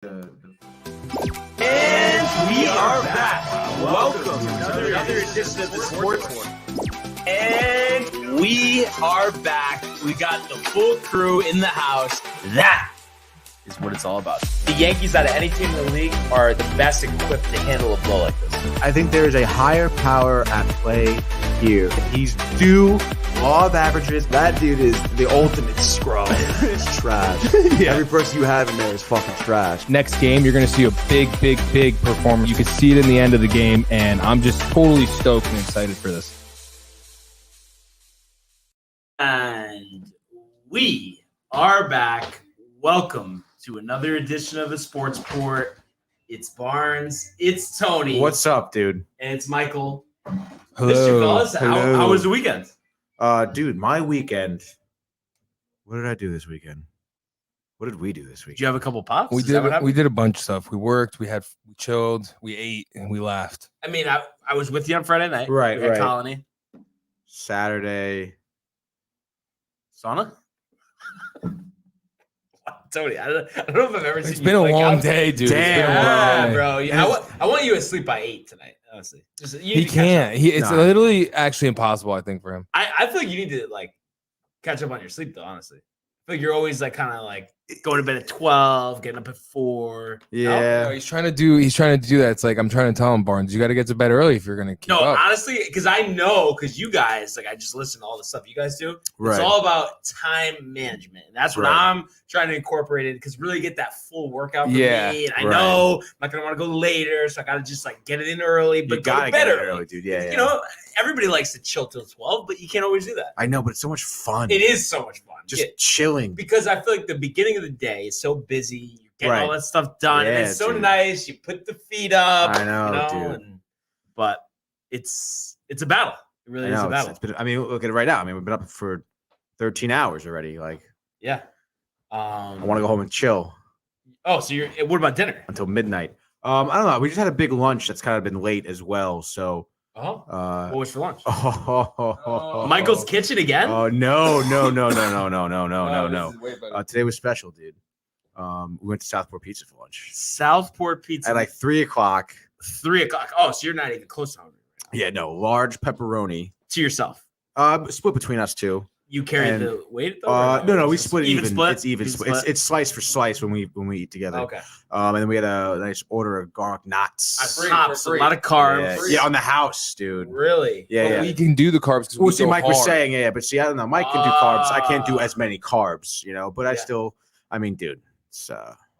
And we are back. Welcome to another edition of the Sports One. And we are back. We got the full crew in the house. That is what it's all about. The Yankees, out of any team in the league, are the best equipped to handle a blow like this. I think there is a higher power at play here. He's due law of averages. That dude is the ultimate scrub. It's trash. Yeah. Every person you have in there is fucking trash. Next game, you're going to see a big performance. You can see it in the end of the game, and I'm just totally stoked and excited for this. And we are back. Welcome to another edition of the Sports Port. It's Barnes. It's Tony. What's up, dude? And it's Michael. Hello. How was the weekend? Dude, my weekend. What did I do this weekend? What did we do this weekend? Did you have a couple pops? We did a bunch of stuff. We worked, we chilled, we ate, and we laughed. I mean, I was with you on Friday night. Right. Colony. Saturday. Sauna? Tony, I don't know if I've ever seen you. It's been a long day, dude. Damn, bro. Yeah, I want you asleep by 8 tonight, honestly. He can't. It's literally actually impossible, I think, for him. I feel like you need to, like, catch up on your sleep, though, honestly. I feel like you're always, like, kind of, like, going to bed at 12, getting up at 4. Yeah. No, he's trying to do that. It's like, I'm trying to tell him, Barnes, you got to get to bed early if you're going to keep up. Honestly, because I know, because you guys, like, I just listen to all the stuff you guys do. Right. It's all about time management. And that's what I'm trying to incorporate it, because really get that full workout for me. And I know I'm not going to want to go later, so I got to just, like, get it in early, but go to bed early, dude. Yeah. You know, everybody likes to chill till 12, but you can't always do that. I know, but it's so much fun. It is so much fun. Just chilling. Because I feel like the beginning of the day is so busy. You get all that stuff done, and it's so nice. You put the feet up. I know, dude. But it's a battle. It really is a battle. Look at it right now. I mean, we've been up for 13 hours already. Like, yeah. I want to go home and chill. Oh, so what about dinner? Until midnight. I don't know. We just had a big lunch that's kind of been late as well. So. What was for lunch? Oh. Michael's Kitchen again? Oh no. Today was special, dude. We went to Southport Pizza for lunch. Southport Pizza at like 3:00. 3:00. Oh, so you're not even close to hungry. Right? Yeah, no, large pepperoni to yourself. Split between us two. You carried the weight though? No, we split even. Split? It's even split. It's slice for slice when we eat together. Okay. And then we had a nice order of garlic knots. A lot of carbs. Yeah, on the house, dude. Really? Yeah. We can do the carbs because well, see, Mike was saying, but see, I don't know. Mike can do carbs. I can't do as many carbs, but I mean, dude, it's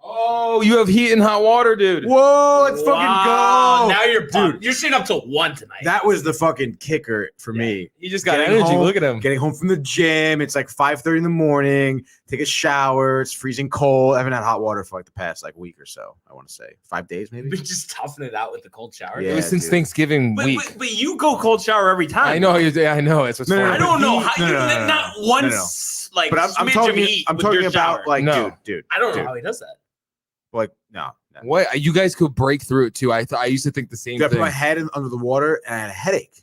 Oh, you have heat and hot water, dude. Whoa, let's fucking go. Now you're pumped. Dude. You're staying up till 1 tonight. That was the fucking kicker for me. You just got energy. Look at him. Getting home from the gym. It's like 5:30 in the morning. Take a shower. It's freezing cold. I haven't had hot water for like the past week or so. I want to say 5 days maybe. But just toughing it out with the cold shower. Yeah, since Thanksgiving week. But you go cold shower every time. I know. I know. It's what's funny. I don't know how you not once like. But I'm talking about like, dude. I don't know how he does that. Like, no. What? You guys could break through it too. I used to think the same thing. I put my head under the water and I had a headache.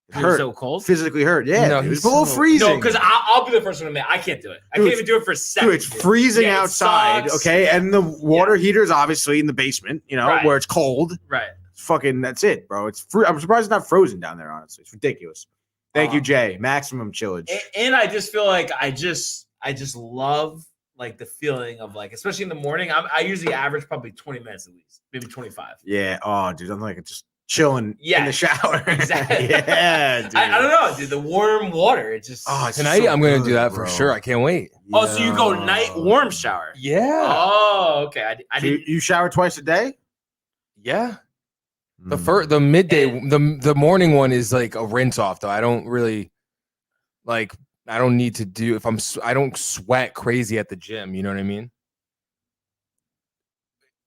It hurt. So cold? Physically hurt. Yeah. It was below freezing. No, because I'll be the first one to admit I can't do it. I can't even do it for a second. Dude, it's freezing outside, okay? And the water heater is obviously in the basement, where it's cold. Right. Fucking, that's it, bro. It's I'm surprised it's not frozen down there, honestly. It's ridiculous. Thank you, Jay. Maximum chillage. And I just feel like I just love like the feeling of like, especially in the morning, I usually average probably 20 minutes at least, maybe 25. Yeah. Oh, dude, I'm like just chilling in the shower. Exactly. Yeah, dude. I don't know, dude. The warm water, it just. Oh, tonight I'm gonna do that for sure. I can't wait. Oh, so you go night warm shower? Yeah. Oh, okay. I didn't. You shower twice a day? Yeah. The midday, the morning one is like a rinse off though. I don't really like. I don't need to do I don't sweat crazy at the gym. You know what I mean?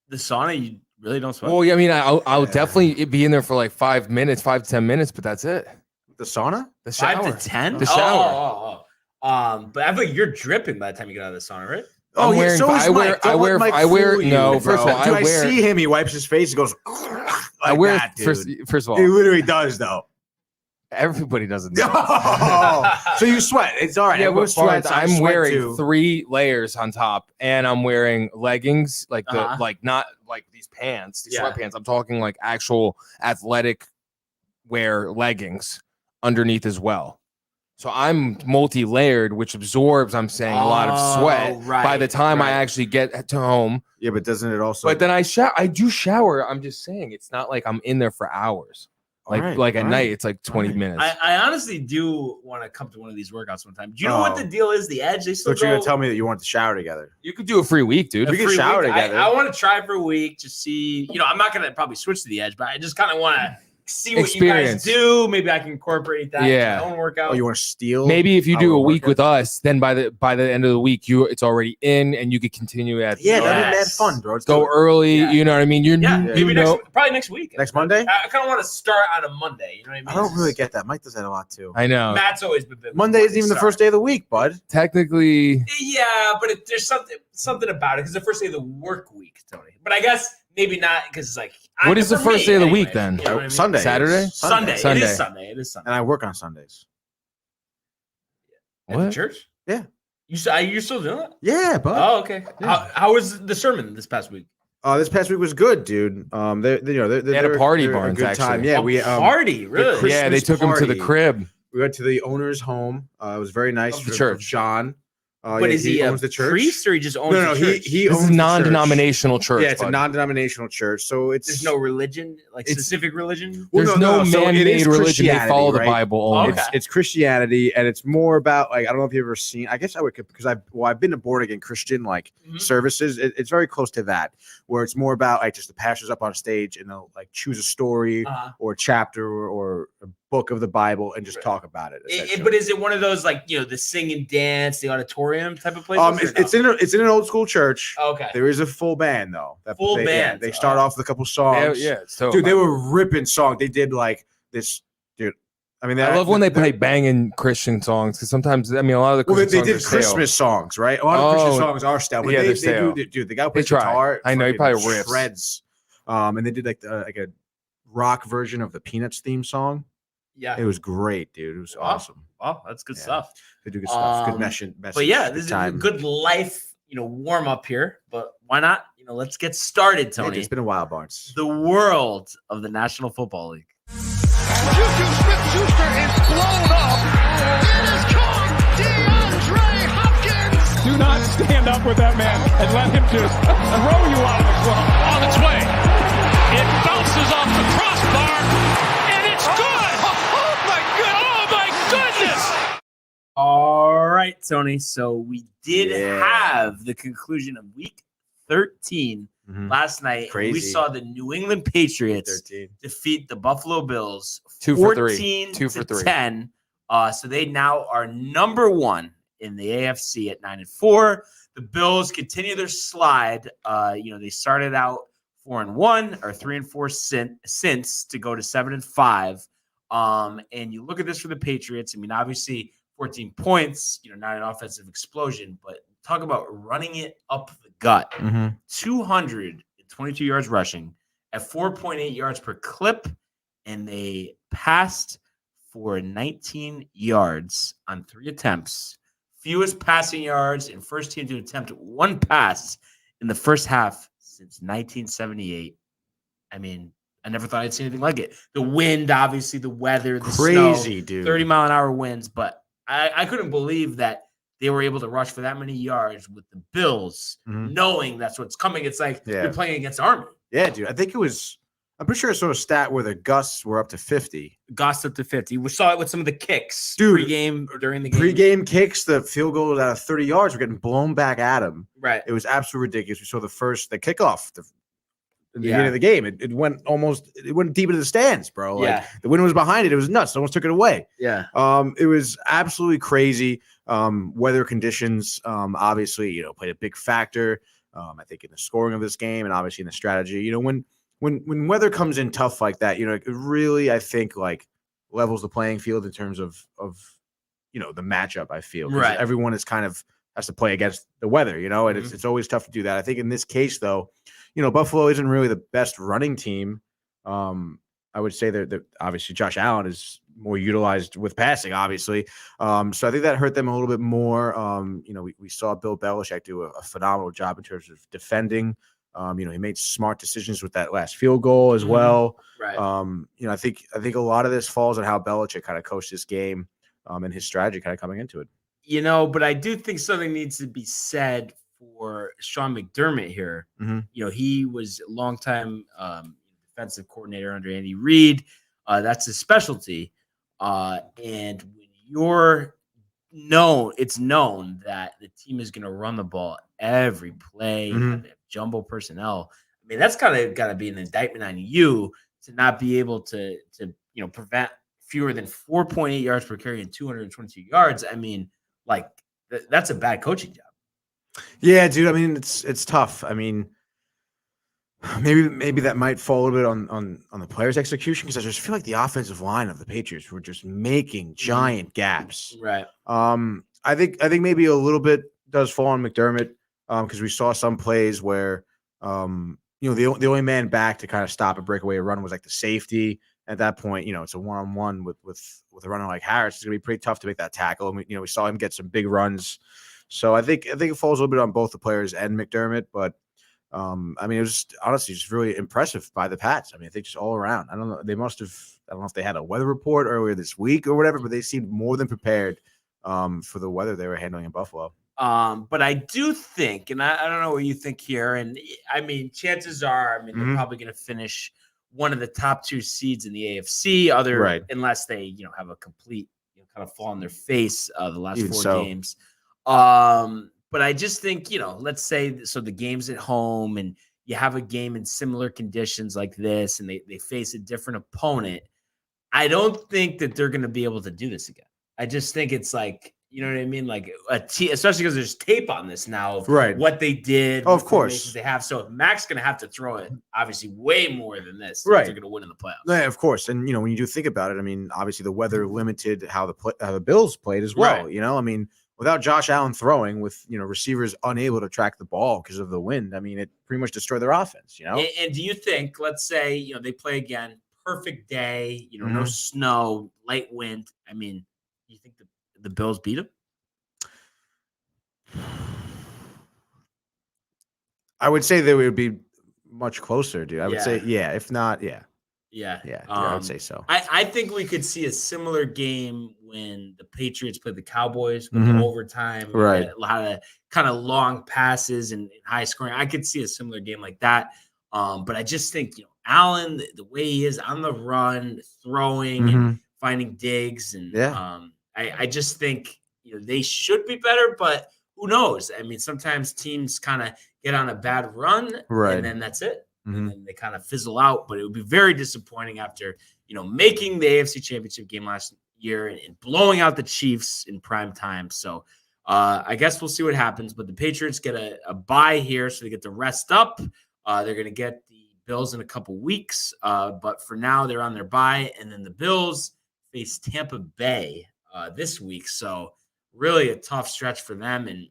The sauna, you really don't sweat? Well, yeah, I mean, I'll definitely be in there for like 5 to 10 minutes, but that's it. The sauna? The shower. 5 to 10? The shower. But I feel like you're dripping by the time you get out of the sauna, right? I wear first of all, I see him, he wipes his face and goes like I wear that, dude. first of all. He literally does though. Everybody doesn't know. So you sweat. It's all right. Yeah, Everyone but Barnes, sweats. I I'm sweat wearing too. 3 layers on top, and I'm wearing leggings, like the Uh-huh. like not like these pants, these Yeah. sweatpants. I'm talking like actual athletic wear leggings underneath as well. So I'm multi-layered, which absorbs, I'm saying, a lot of sweat by the time I actually get to home. Yeah, but doesn't it also? But then I do shower. I'm just saying, it's not like I'm in there for hours. Like at night, it's like 20 minutes. I honestly do want to come to one of these workouts one time. Do you know what the deal is? The Edge, they still But you're gonna tell me that you want to shower together. You could do a free week, dude. We can shower together. I want to try for a week to see. I'm not gonna probably switch to the Edge, but I just kind of want to see what you guys do. Maybe I can incorporate that in my own workout. Oh, you want to steal? Maybe if you do a week with us, then by the end of the week, it's already in, and you could continue at that'd be mad fun, bro. Go early. Yeah. You know what I mean? Probably next week. Next Monday. I kind of want to start on a Monday. You know what I mean? I don't really get that. Mike does that a lot too. I know. Matt's always been big. Monday isn't even the first day of the week, bud. Technically. Yeah, but there's something about it because the first day of the work week, Tony. But I guess maybe not because it's like. What is the first day of the week then? You know what I mean? Sunday. Saturday? Sunday. It is Sunday. And I work on Sundays. At the church? Yeah. You're still doing it? Yeah, bud. Oh, okay. Yeah. How was the sermon this past week? This past week was good, dude. They had a party, Barnes, good actually. time. Yeah, party, really? Yeah, they took him to the crib. We went to the owner's home. It was very nice. Of the church. John. But is he owns the church? Priest or he just owns the church? He owns a non-denominational church. Yeah, it's a non-denominational church. So there's no religion, like specific religiin. There's no man-made religion. They follow the Bible only. It's Christianity, and it's more about like I don't know if you've ever seen. I guess I would because I've been to born again Christian services. It's very close to that, where it's more about like just the pastors up on stage and they'll like choose a story or a chapter or a book of the Bible and just talk about it. But is it one of those like the sing and dance, the auditorium type of place? It's in an old school church. Okay. There is a full band though. Full band. They start off with a couple songs. Dude, they were ripping songs. They did like this, dude. I mean, I love when they play banging Christian songs because sometimes a lot of the Christian songs they did Christmas songs, right? A lot of Christian songs are stale, but they do. Dude, the guy who plays guitar. I know he probably rips. Shreds. And they did like a rock version of the Peanuts theme song. Yeah, it was great, dude. It was awesome. Wow, that's good stuff. They do good stuff. Good message. But yeah, this is a good life, warm up here. But why not? Let's get started, Tony. It's been a while, Barnes. The world of the National Football League. Juju Smith-Schuster is blown up. It is caught. DeAndre Hopkins. Do not stand up with that man and let him just throw you out of the club. On its way. It bounces off the crossbar, and it's good. Oh my goodness. All right, Tony. So we did have the conclusion of week 13 last night. Crazy. We saw the New England Patriots defeat the Buffalo Bills 2 for 3. 2 for 3. 10. So they now are number 1 in the AFC at 9-4. The Bills continue their slide. They started out 4-1 or 3-4 since to go to 7-5. And you look at this for the Patriots. I mean, obviously 14 points, not an offensive explosion, but talk about running it up the gut. 222 yards rushing at 4.8 yards per clip. And they passed for 19 yards on 3 attempts. Fewest passing yards in first team to attempt 1 pass in the first half since 1978. I mean, I never thought I'd see anything like it. The wind, obviously, the weather, the crazy, snow, dude. 30-mile-an-hour winds. But I couldn't believe that they were able to rush for that many yards with the Bills, knowing that's what's coming. It's like you're playing against Army. Yeah, dude. I think I'm pretty sure I saw a stat where the gusts were up to 50. Gusts up to 50. We saw it with some of the kicks. Dude, pre-game or during the game. Pre-game kicks, the field goals out of 30 yards were getting blown back at them. Right. It was absolutely ridiculous. We saw the kickoff in the beginning of the game. It went deep into the stands, bro. Like the wind was behind it. It was nuts. Someone took it away. Yeah. It was absolutely crazy. Weather conditions, obviously, played a big factor. I think in the scoring of this game and obviously in the strategy. When weather comes in tough like that, it really, I think, like levels the playing field in terms of the matchup. I feel right. Everyone is kind of has to play against the weather, and it's always tough to do that. I think in this case, though, Buffalo isn't really the best running team I would say that obviously Josh Allen is more utilized with passing, obviously. So I think that hurt them a little bit more. We saw Bill Belichick do a phenomenal job in terms of defending. He made smart decisions with that last field goal as well. Right. I think a lot of this falls on how Belichick kind of coached this game and his strategy kind of coming into it. But I do think something needs to be said for Sean McDermott here. Mm-hmm. He was a longtime defensive coordinator under Andy Reid. That's his specialty. And when it's known that the team is going to run the ball every play, and jumbo personnel. I mean, that's got to be an indictment on you to not be able to prevent fewer than 4.8 yards per carry and 222 yards. I mean, like that's a bad coaching job. Yeah, dude. I mean, it's tough. I mean, maybe that might fall a little bit on the players' execution, because I just feel like the offensive line of the Patriots were just making giant gaps. Right. I think maybe a little bit does fall on McDermott, because we saw some plays where the only man back to kind of stop a breakaway run was like the safety. At that point, it's a one-on-one with a runner like Harris. It's gonna be pretty tough to make that tackle. And we saw him get some big runs. So I think it falls a little bit on both the players and McDermott. But it was honestly just really impressive by the Pats. I mean, I think just all around. I don't know. They must have. I don't know if they had a weather report earlier this week or whatever, but they seemed more than prepared for the weather they were handling in Buffalo. But I do think, and I don't know what you think here, and I mean, chances are, they're probably going to finish one of the top 2 seeds in the AFC, unless they, have a complete kind of fall on their face the last Even 4 games. But I just think, let's say, so the game's at home and you have a game in similar conditions like this, and they face a different opponent. I don't think that they're going to be able to do this again. I just think it's like, you know what I mean? Like especially because there's tape on this now of what they did. Oh, of course. They have. So Mac's going to have to throw it, obviously, way more than this. Right. They're going to win in the playoffs. Yeah, of course. And, when you do think about it, I mean, obviously the weather limited how the Bills played as well. Right. I mean, without Josh Allen throwing, with, receivers unable to track the ball because of the wind, I mean, it pretty much destroyed their offense, And do you think, let's say, they play again, perfect day, no snow, light wind. I mean, you think the Bills beat them? I would say they would be much closer, dude. I would say, if not, yeah. Yeah. I would say so. I think we could see a similar game when the Patriots played the Cowboys with the overtime. Right. A lot of kind of long passes and high scoring. I could see a similar game like that. But I just think, Allen, the way he is on the run, throwing and finding digs. And I just think, they should be better, but who knows? I mean, sometimes teams kind of get on a bad run and then that's it. And then they kind of fizzle out. But it would be very disappointing after, making the AFC Championship game last year and blowing out the Chiefs in prime time. So I guess we'll see what happens. But the Patriots get a bye here, so they get to rest up. They're going to get the Bills in a couple weeks. But for now, they're on their bye. And then the Bills face Tampa Bay this week. So really a tough stretch for them. And,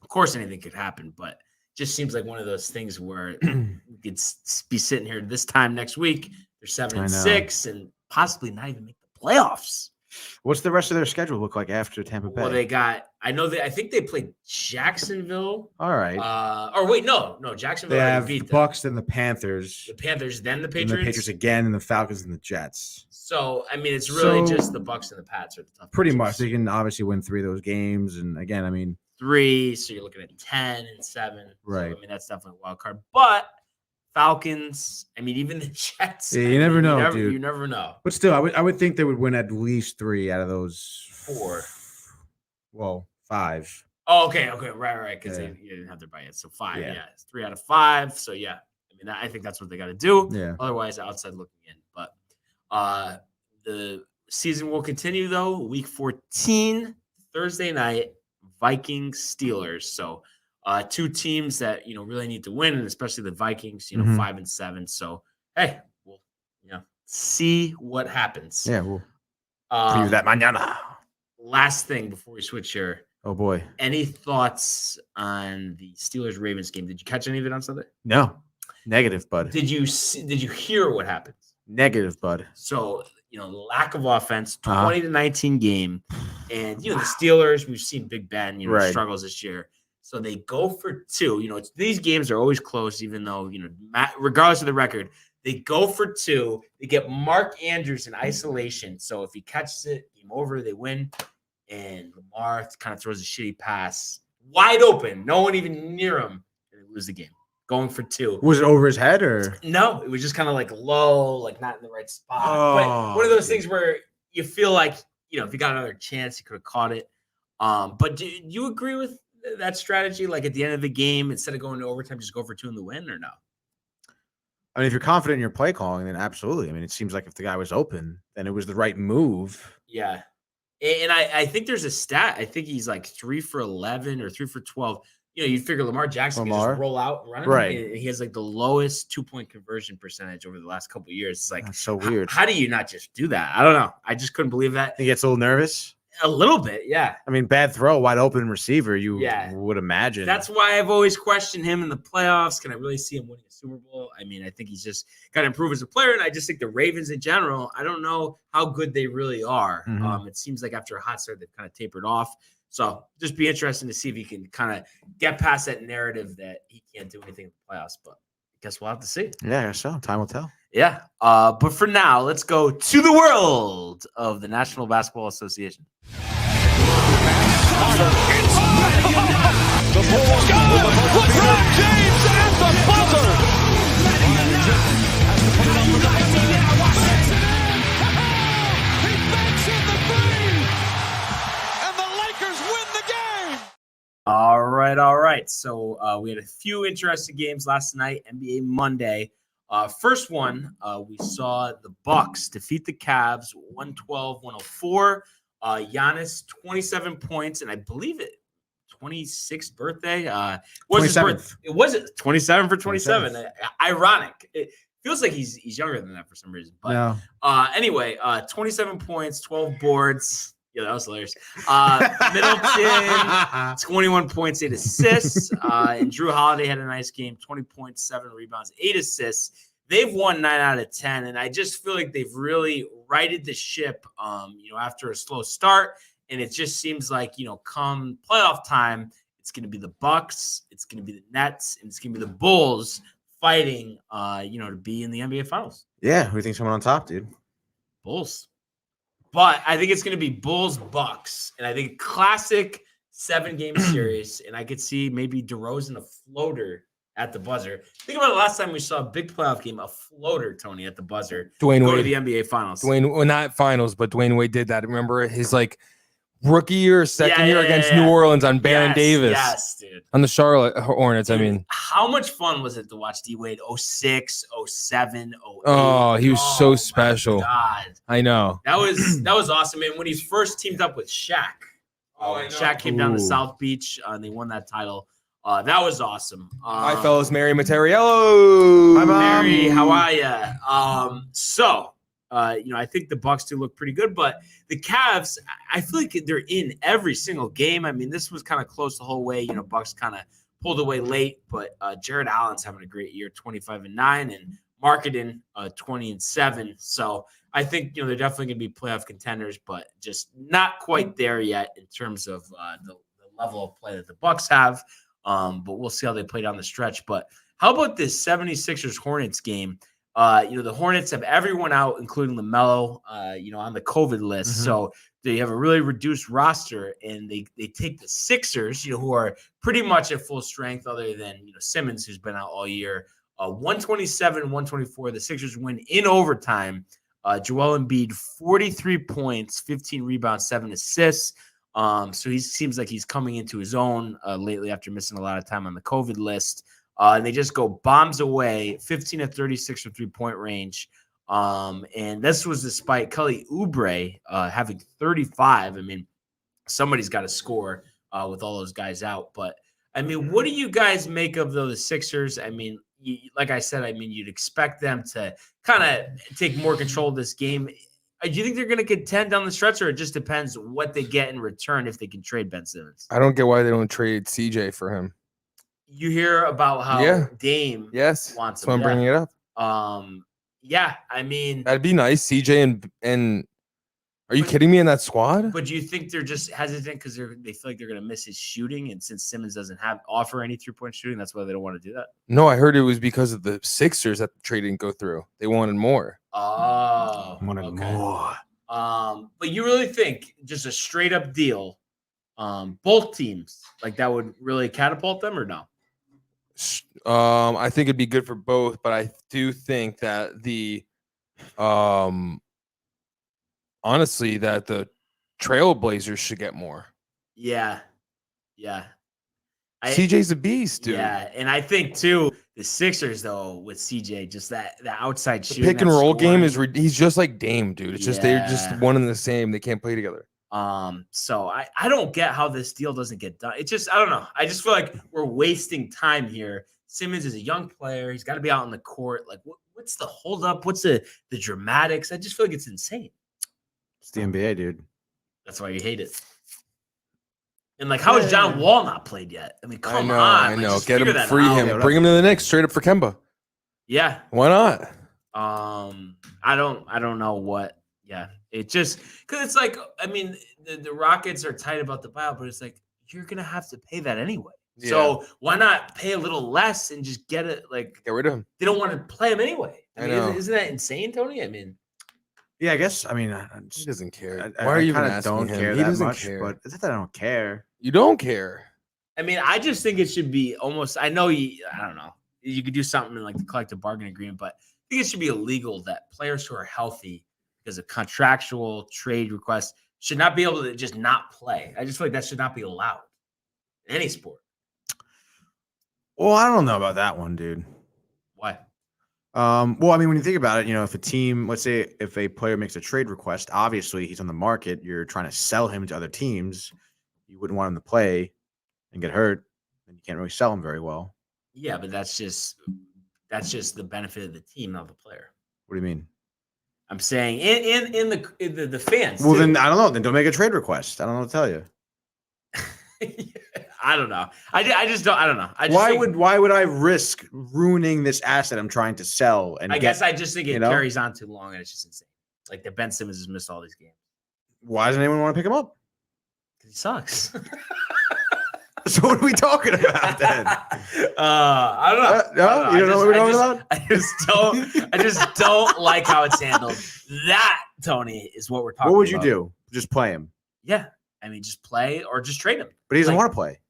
of course anything could happen, but just seems like one of those things where we could be sitting here this time next week. They're 7-6 and possibly not even make the playoffs. What's the rest of their schedule look like after Tampa Bay? Well, I think they played Jacksonville. All right. No, Jacksonville. They have beat the them. Bucs, then the Panthers. The Panthers, then the And Patriots. the Patriots again, and the Falcons and the Jets. So, I mean, it's really just the Bucs and the Pats are the tough. Pretty matches. much. They can obviously win 3 of those games. And again, I mean, 3, so you're looking at 10 and 7. Right. So, I mean, that's definitely a wild card. But Falcons, I mean, even the Jets. Yeah, you never know, dude. You never know. But still, I would think they would win at least 3 out of those 4. Well, 5. Oh, okay, right. Because they didn't have their bye yet. So 5, yeah. It's 3 out of 5. So yeah, I mean, I think that's what they got to do. Yeah. Otherwise, outside looking in. But the season will continue though. Week 14, Thursday night, Vikings Steelers. So 2 teams that really need to win, and especially the Vikings. 5 and 7. So hey, we'll see what happens. Yeah, we'll preview that mañana. Last thing before we switch here. Oh boy. Any thoughts on the Steelers-Ravens game? Did you catch any of it on Sunday? No. Negative, bud. Did you hear what happened? Negative, bud. So, lack of offense, 20-19 game. And, the Steelers, we've seen Big Ben, struggles this year. So they go for 2. These games are always close, even though, regardless of the record, they go for 2. They get Mark Andrews in isolation. So if he catches it, game over, they win. And Lamar kind of throws a shitty pass. Wide open. No one even near him. And they lose the game. Going for 2. Was it over his head or? No, it was just kind of like low, like not in the right spot. But one of those things where you feel like, if you got another chance, you could have caught it. But do you agree with that strategy? Like at the end of the game, instead of going to overtime, just go for 2 in the win or no? I mean, if you're confident in your play calling, then absolutely. I mean, it seems like if the guy was open, then it was the right move. Yeah. And I think there's a stat. I think he's like 3 for 11 or 3 for 12. You'd figure Lamar Jackson can just roll out and run. Right. He has like the lowest 2-point conversion percentage over the last couple of years. It's like, that's so weird. How do you not just do that? I don't know. I just couldn't believe that. He gets a little nervous. A little bit, yeah. I mean, bad throw, wide open receiver, you would imagine. That's why I've always questioned him in the playoffs. Can I really see him winning a Super Bowl? I mean, I think he's just got to improve as a player, and I just think the Ravens in general, I don't know how good they really are. Mm-hmm. It seems like after a hot start, they've kind of tapered off. So just be interesting to see if he can kind of get past that narrative that he can't do anything in the playoffs. But I guess we'll have to see. Yeah, I guess so. Time will tell. Yeah. But for now, let's go to the world of the National Basketball Association. The Bulls go! LeBron James at the buzzer! He banks in the three! And the Lakers win the game! All right. So we had a few interesting games last night, NBA Monday. First one, we saw the Bucks defeat the Cavs 112-104. Giannis 27 points, and I believe it 26th birthday. Was his birth? It was it 27 for 27. Ironic. It feels like he's younger than that for some reason. But no. Anyway, 27 points, 12 boards. Yeah, that was hilarious. Middleton, 21 points, 8 assists. And Drew Holiday had a nice game, 20 points, 7 rebounds, 8 assists. They've won 9 out of 10, and I just feel like they've really righted the ship, after a slow start. And it just seems like, come playoff time, it's going to be the Bucks, it's going to be the Nets, and it's going to be the Bulls fighting, to be in the NBA Finals. Yeah, who thinks someone on top, dude? Bulls. But I think it's going to be Bulls-Bucks, and I think classic 7-game series, and I could see maybe DeRozan a floater at the buzzer. Think about the last time we saw a big playoff game, a floater, Tony, at the buzzer. Dwayne Wade. To Wade. the NBA Finals. Not finals, but Dwayne Wade did that. Remember his rookie year, second year against New Orleans on Baron Davis. Yes, dude. On the Charlotte Hornets, Dude, I mean. How much fun was it to watch D-Wade 06, 07, 08? Oh, he was so special. God. I know. That was awesome. And when he first teamed up with Shaq, Shaq came down to South Beach and they won that title. That was awesome. Hi, fellas. Mary Materiello. Hi, Mom. Mary, how are you? I think the Bucks do look pretty good, but the Cavs, I feel like they're in every single game. I mean, this was kind of close the whole way. Bucks kind of pulled away late, but Jared Allen's having a great year, 25-9, and Marketing 20-7. So I think they're definitely going to be playoff contenders, but just not quite there yet in terms of the level of play that the Bucks have. But we'll see how they play down the stretch. But how about this 76ers Hornets game? The Hornets have everyone out, including LaMelo, on the COVID list. Mm-hmm. So they have a really reduced roster, and they take the Sixers, who are pretty much at full strength, other than Simmons, who's been out all year. 127-124. The Sixers win in overtime. Joel Embiid, 43 points, 15 rebounds, 7 assists. So he seems like he's coming into his own lately after missing a lot of time on the COVID list. And they just go bombs away, 15 of 36 from 3-point range. And this was despite Kelly Oubre having 35. I mean, somebody's got to score with all those guys out. But, I mean, what do you guys make of the Sixers? I mean, like I said, you'd expect them to kind of take more control of this game. Do you think they're going to contend down the stretch, or it just depends what they get in return if they can trade Ben Simmons? I don't get why they don't trade CJ for him. you hear about how Dame Yes. wants That's why him. I'm bringing it up. Yeah, I mean, That'd be nice. CJ and are you kidding me in that squad? But do you think they're just hesitant because they feel like they're going to miss his shooting? And since Simmons doesn't offer any 3-point shooting, that's why they don't want to do that? No, I heard it was because of the Sixers that the trade didn't go through. They wanted more. Oh. Wanted more. But you really think just a straight up deal, both teams, like that would really catapult them or no? I think it'd be good for both, but I do think that honestly, that the Trailblazers should get more. Yeah. CJ's a beast, dude. Yeah, and I think too the Sixers though with CJ, just the outside shooting, pick and roll game is he's just like Dame, dude. It's just they're just one and the same. They can't play together. So I don't get how this deal doesn't get done. It's just I don't know. I just feel like we're wasting time here. Simmons is a young player. He's got to be out on the court. Like what's the holdup? What's the dramatics? I just feel like it's insane. It's the NBA, dude. That's why you hate it. And like, how is John Wall not played yet? I mean, come on. I know. Get him, free him, bring him to the Knicks, straight up for Kemba. Yeah. Why not? I don't know what. Yeah, it just because it's like, I mean, the Rockets are tight about the buyout, but it's like you're gonna have to pay that anyway. Yeah. So why not pay a little less and just get it? Like, get rid of him. They don't want to play him anyway. I mean, isn't that insane, Tony? I mean. Yeah, I guess. I mean, he doesn't care. Why are you even asking him? He doesn't care. But it's not that I don't care. You don't care. I mean, I just think it should be almost. I know I don't know. You could do something in like the collective bargaining agreement, but I think it should be illegal that players who are healthy because of contractual trade requests should not be able to just not play. I just feel like that should not be allowed in any sport. Well, I don't know about that one, dude. Why? Well, I mean, when you think about it, if a team, let's say if a player makes a trade request, obviously he's on the market, you're trying to sell him to other teams. You wouldn't want him to play and get hurt, and you can't really sell him very well. Yeah, but that's just the benefit of the team, not the player. What do you mean? I'm saying in the fans. Well, then I don't know. Then don't make a trade request. I don't know what to tell you. I don't know. I just don't. I don't know. Why would I risk ruining this asset I'm trying to sell? And I guess I just think it carries on too long, and it's just insane. Like that Ben Simmons has missed all these games. Why doesn't anyone want to pick him up? Because he sucks. So what are we talking about then? I don't know. No, you don't know what we're talking about? I just don't like how it's handled. That, Tony, is what we're talking about. What would you do? Just play him? Yeah. I mean, just play or just trade him. But he doesn't want to play.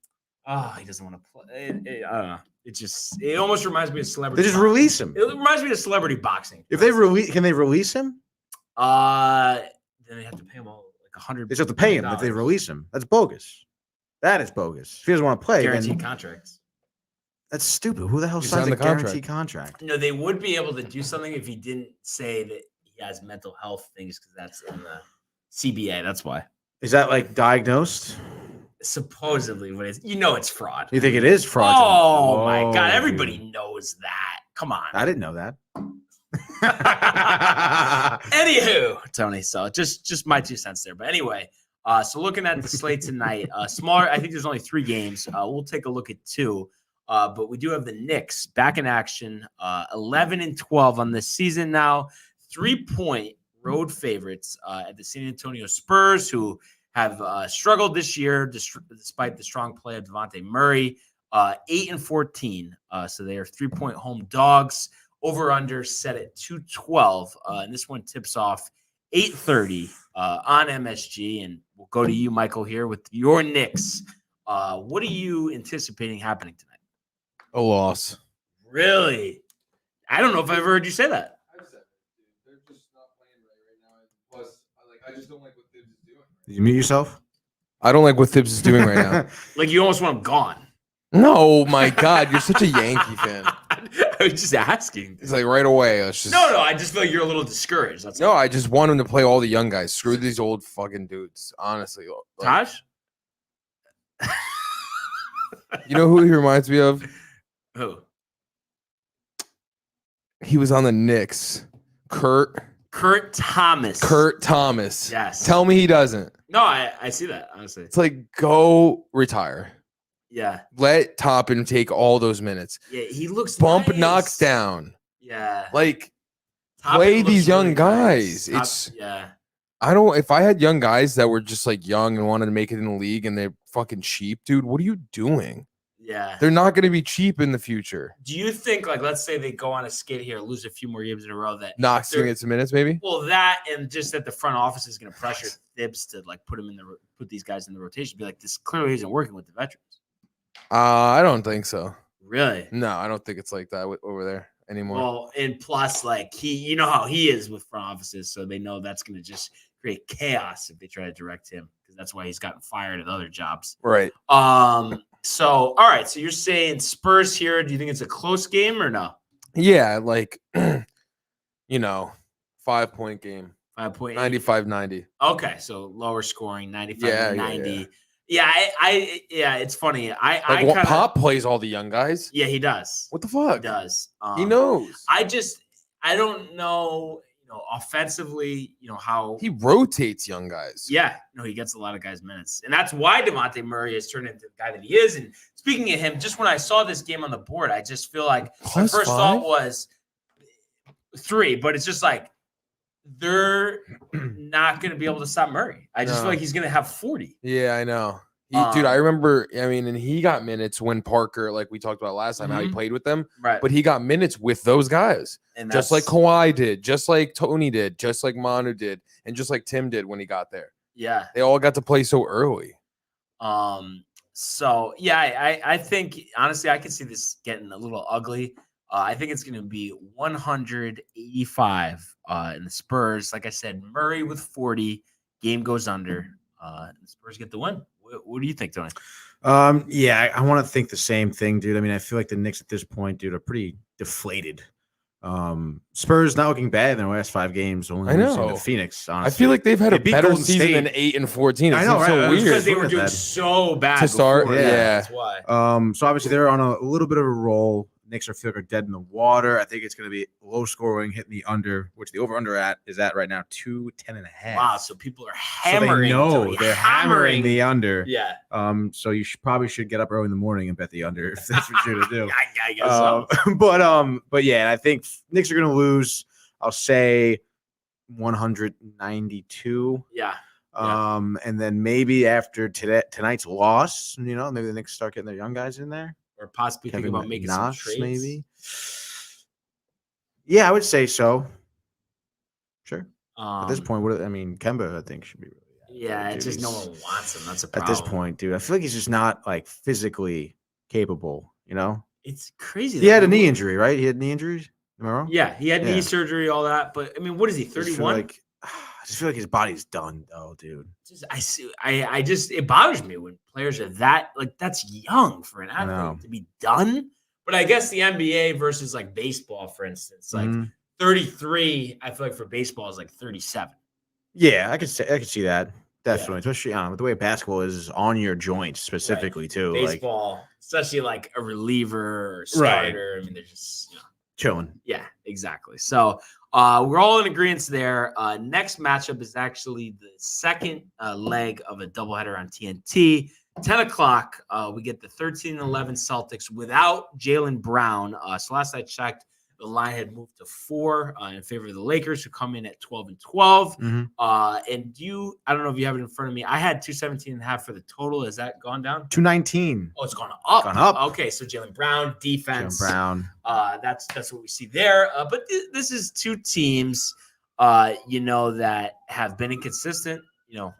Oh, he doesn't want to play. I don't know. It almost reminds me of celebrity. They just release him. It reminds me of celebrity boxing. If they can they release him? Then they have to pay him all like $100. They just have to pay him if they release him. That's bogus. That is bogus. If he doesn't want to play, guaranteed contracts. That's stupid. Who the hell signs a guaranteed contract? No, they would be able to do something if he didn't say that he has mental health things because that's in the CBA. That's why. Is that like diagnosed? Supposedly, but it's fraud. You think it is fraud? Oh my God! Everybody knows that. Come on. I didn't know that. Anywho, Tony. So just my 2 cents there. But anyway, so looking at the slate tonight, smaller. I think there's only 3 games. We'll take a look at 2. But we do have the Knicks back in action. 11-12 on this season now. 3-point road favorites at the San Antonio Spurs, who have struggled this year despite the strong play of Devontae Murray. 8-14, so they are 3-point home dogs. Over under set at 212, and this one tips off 8:30 on MSG. And we'll go to you, Michael, here with your Knicks. What are you anticipating happening tonight? A loss. Really? I don't know if I've ever heard you say that. I've said it, dude. They're just not playing right now. Plus, I just don't like what Thibs is doing. Did you mute yourself? I don't like what Thibs is doing right now. Like you almost want him gone. No, my God, you're such a Yankee fan. I was just asking. It's like right away. Let's just... No, I just feel like you're a little discouraged. That's I just want him to play all the young guys. Screw these old fucking dudes. Honestly, Taj. You know who he reminds me of? Who? He was on the Knicks. Kurt Thomas. Kurt Thomas. Yes. Tell me he doesn't. No, I see that, honestly. It's like, go retire. Yeah. Let Toppin take all those minutes. Yeah, he looks Bump nice. knocks down. Yeah. Like, Toppin play looks these young really guys. nice. It's yeah. I don't. If I had young guys that were just like young and wanted to make it in the league and they're fucking cheap, dude, what are you doing? Yeah. They're not going to be cheap in the future. Do you think, like, let's say they go on a skid here, lose a few more games in a row, that Knox going to get some minutes, maybe? Well, that and just that the front office is going to pressure Thibs to like put these guys in the rotation. Be like, this clearly isn't working with the veterans. I don't think so. Really? No, I don't think it's like that over there anymore. Well, and plus, like you know how he is with front offices, so they know that's going to just create chaos if they try to direct him, because that's why he's gotten fired at other jobs. Right. So, all right. So you're saying Spurs here. Do you think it's a close game or no? Yeah, like, 5-point game. 5.8. 95-90. Okay, so lower scoring, 95-90. Yeah. Yeah, it's funny. I Like, Pop plays all the young guys. Yeah, he does. What the fuck? He does. He knows. I don't know, offensively, how He rotates young guys. Yeah, no, he gets a lot of guys minutes. And that's why DeMonte Murray has turned into the guy that he is. And speaking of him, just when I saw this game on the board, I just feel like my first thought was 3, but it's just like they're not going to be able to stop Murray. I just feel like he's going to have 40. Yeah, I know. Dude, I remember, and he got minutes when Parker, like we talked about last time, how he played with them. Right. But he got minutes with those guys. And just like Kawhi did, just like Tony did, just like Manu did, and just like Tim did when he got there. Yeah. They all got to play so early. So, yeah, I think, honestly, I could see this getting a little ugly. I think it's going to be 185 in the Spurs. Like I said, Murray with 40. Game goes under. The Spurs get the win. What do you think, Tony? Yeah, I want to think the same thing, dude. I mean, I feel like the Knicks at this point, dude, are pretty deflated. Spurs not looking bad in their last 5 games. Only losing to Phoenix. Honestly. I feel like they've had a better Golden season State. than 8-14. I know, right? So weird. Because they were doing so bad to start. before. Yeah, That's why. So obviously they're on a little bit of a roll. Knicks are feeling like dead in the water. I think it's going to be low scoring, hitting the under, which the over/under is at right now 210.5. Wow, so people are So hammering. they know Tony, they're hammering the under. Yeah. So you probably should get up early in the morning and bet the under if that's what you're gonna do. I guess so. But yeah, I think Knicks are gonna lose. I'll say 192. Yeah. And then maybe after tonight's loss, maybe the Knicks start getting their young guys in there. Or possibly think about making some trades. Maybe. Yeah, I would say so. Sure. At this point, Kemba, I think, should be really happy. Yeah, it's just no one wants him. That's a problem. At this point, dude. I feel like he's just not like physically capable, It's crazy. He had a knee injury, right? He had knee injuries. Am I wrong? Yeah, he had knee surgery, all that. But what is he? 31? I just feel like his body's done, though, dude. It bothers me when players are that's young for an athlete to be done. But I guess the NBA versus like baseball, for instance, like 33, I feel like for baseball is like 37. Yeah, I could see that. Definitely. Especially with the way basketball is on your joints specifically, too. Baseball, especially like a reliever or starter. Right. They're just chilling. Yeah, exactly. So we're all in agreement there. Next matchup is actually the second leg of a doubleheader on TNT. 10 o'clock, we get the 13-11 Celtics without Jaylen Brown. So last I checked, the line had moved to 4 in favor of the Lakers, who come in at 12-12. And I don't know if you have it in front of me. I had 217.5 for the total. Has that gone down? 219. Oh, it's gone up. Gone up. Okay, so Jaylen Brown, defense. Jaylen Brown. That's what we see there. But this is 2 teams, that have been inconsistent,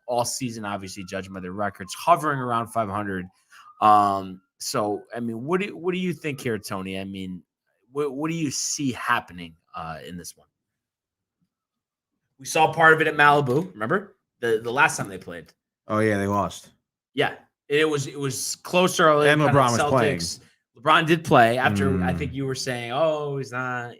all season, obviously judging by their records, hovering around 500. So, what do you think here, Tony? What do you see happening in this one? We saw part of it at Malibu. Remember the last time they played? Oh yeah, they lost. Yeah, it was closer. And LeBron was playing. LeBron did play after. I think you were saying, "Oh, he's not."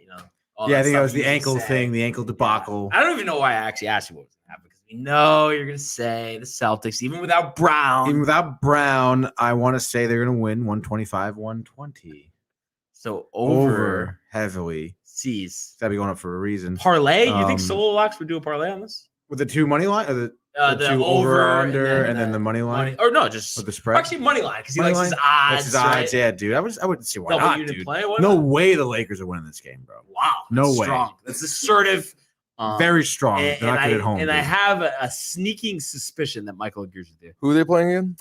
Yeah, I think that was the ankle thing, the ankle debacle. I don't even know why I actually asked you what was going to happen, because we know you're going to say the Celtics, even without Brown. Even without Brown, I want to say they're going to win 125-120. So over heavily. C's. That'd be going up for a reason. Parlay? You think solo locks would do a parlay on this? With the 2 money line? Or The two over or under, and then the money line? Or no, just With the spread? Actually, money line, because he Money likes his line? odds. That's his odds, right? yeah, dude. I wouldn't see why Double not, unit dude. play? Why No not? way the Lakers are winning this game, bro. Wow. No that's way. Strong. That's assertive. Very strong. They're not good at home. And dude. I have a sneaking suspicion that Michael agrees with you. Who are they playing again?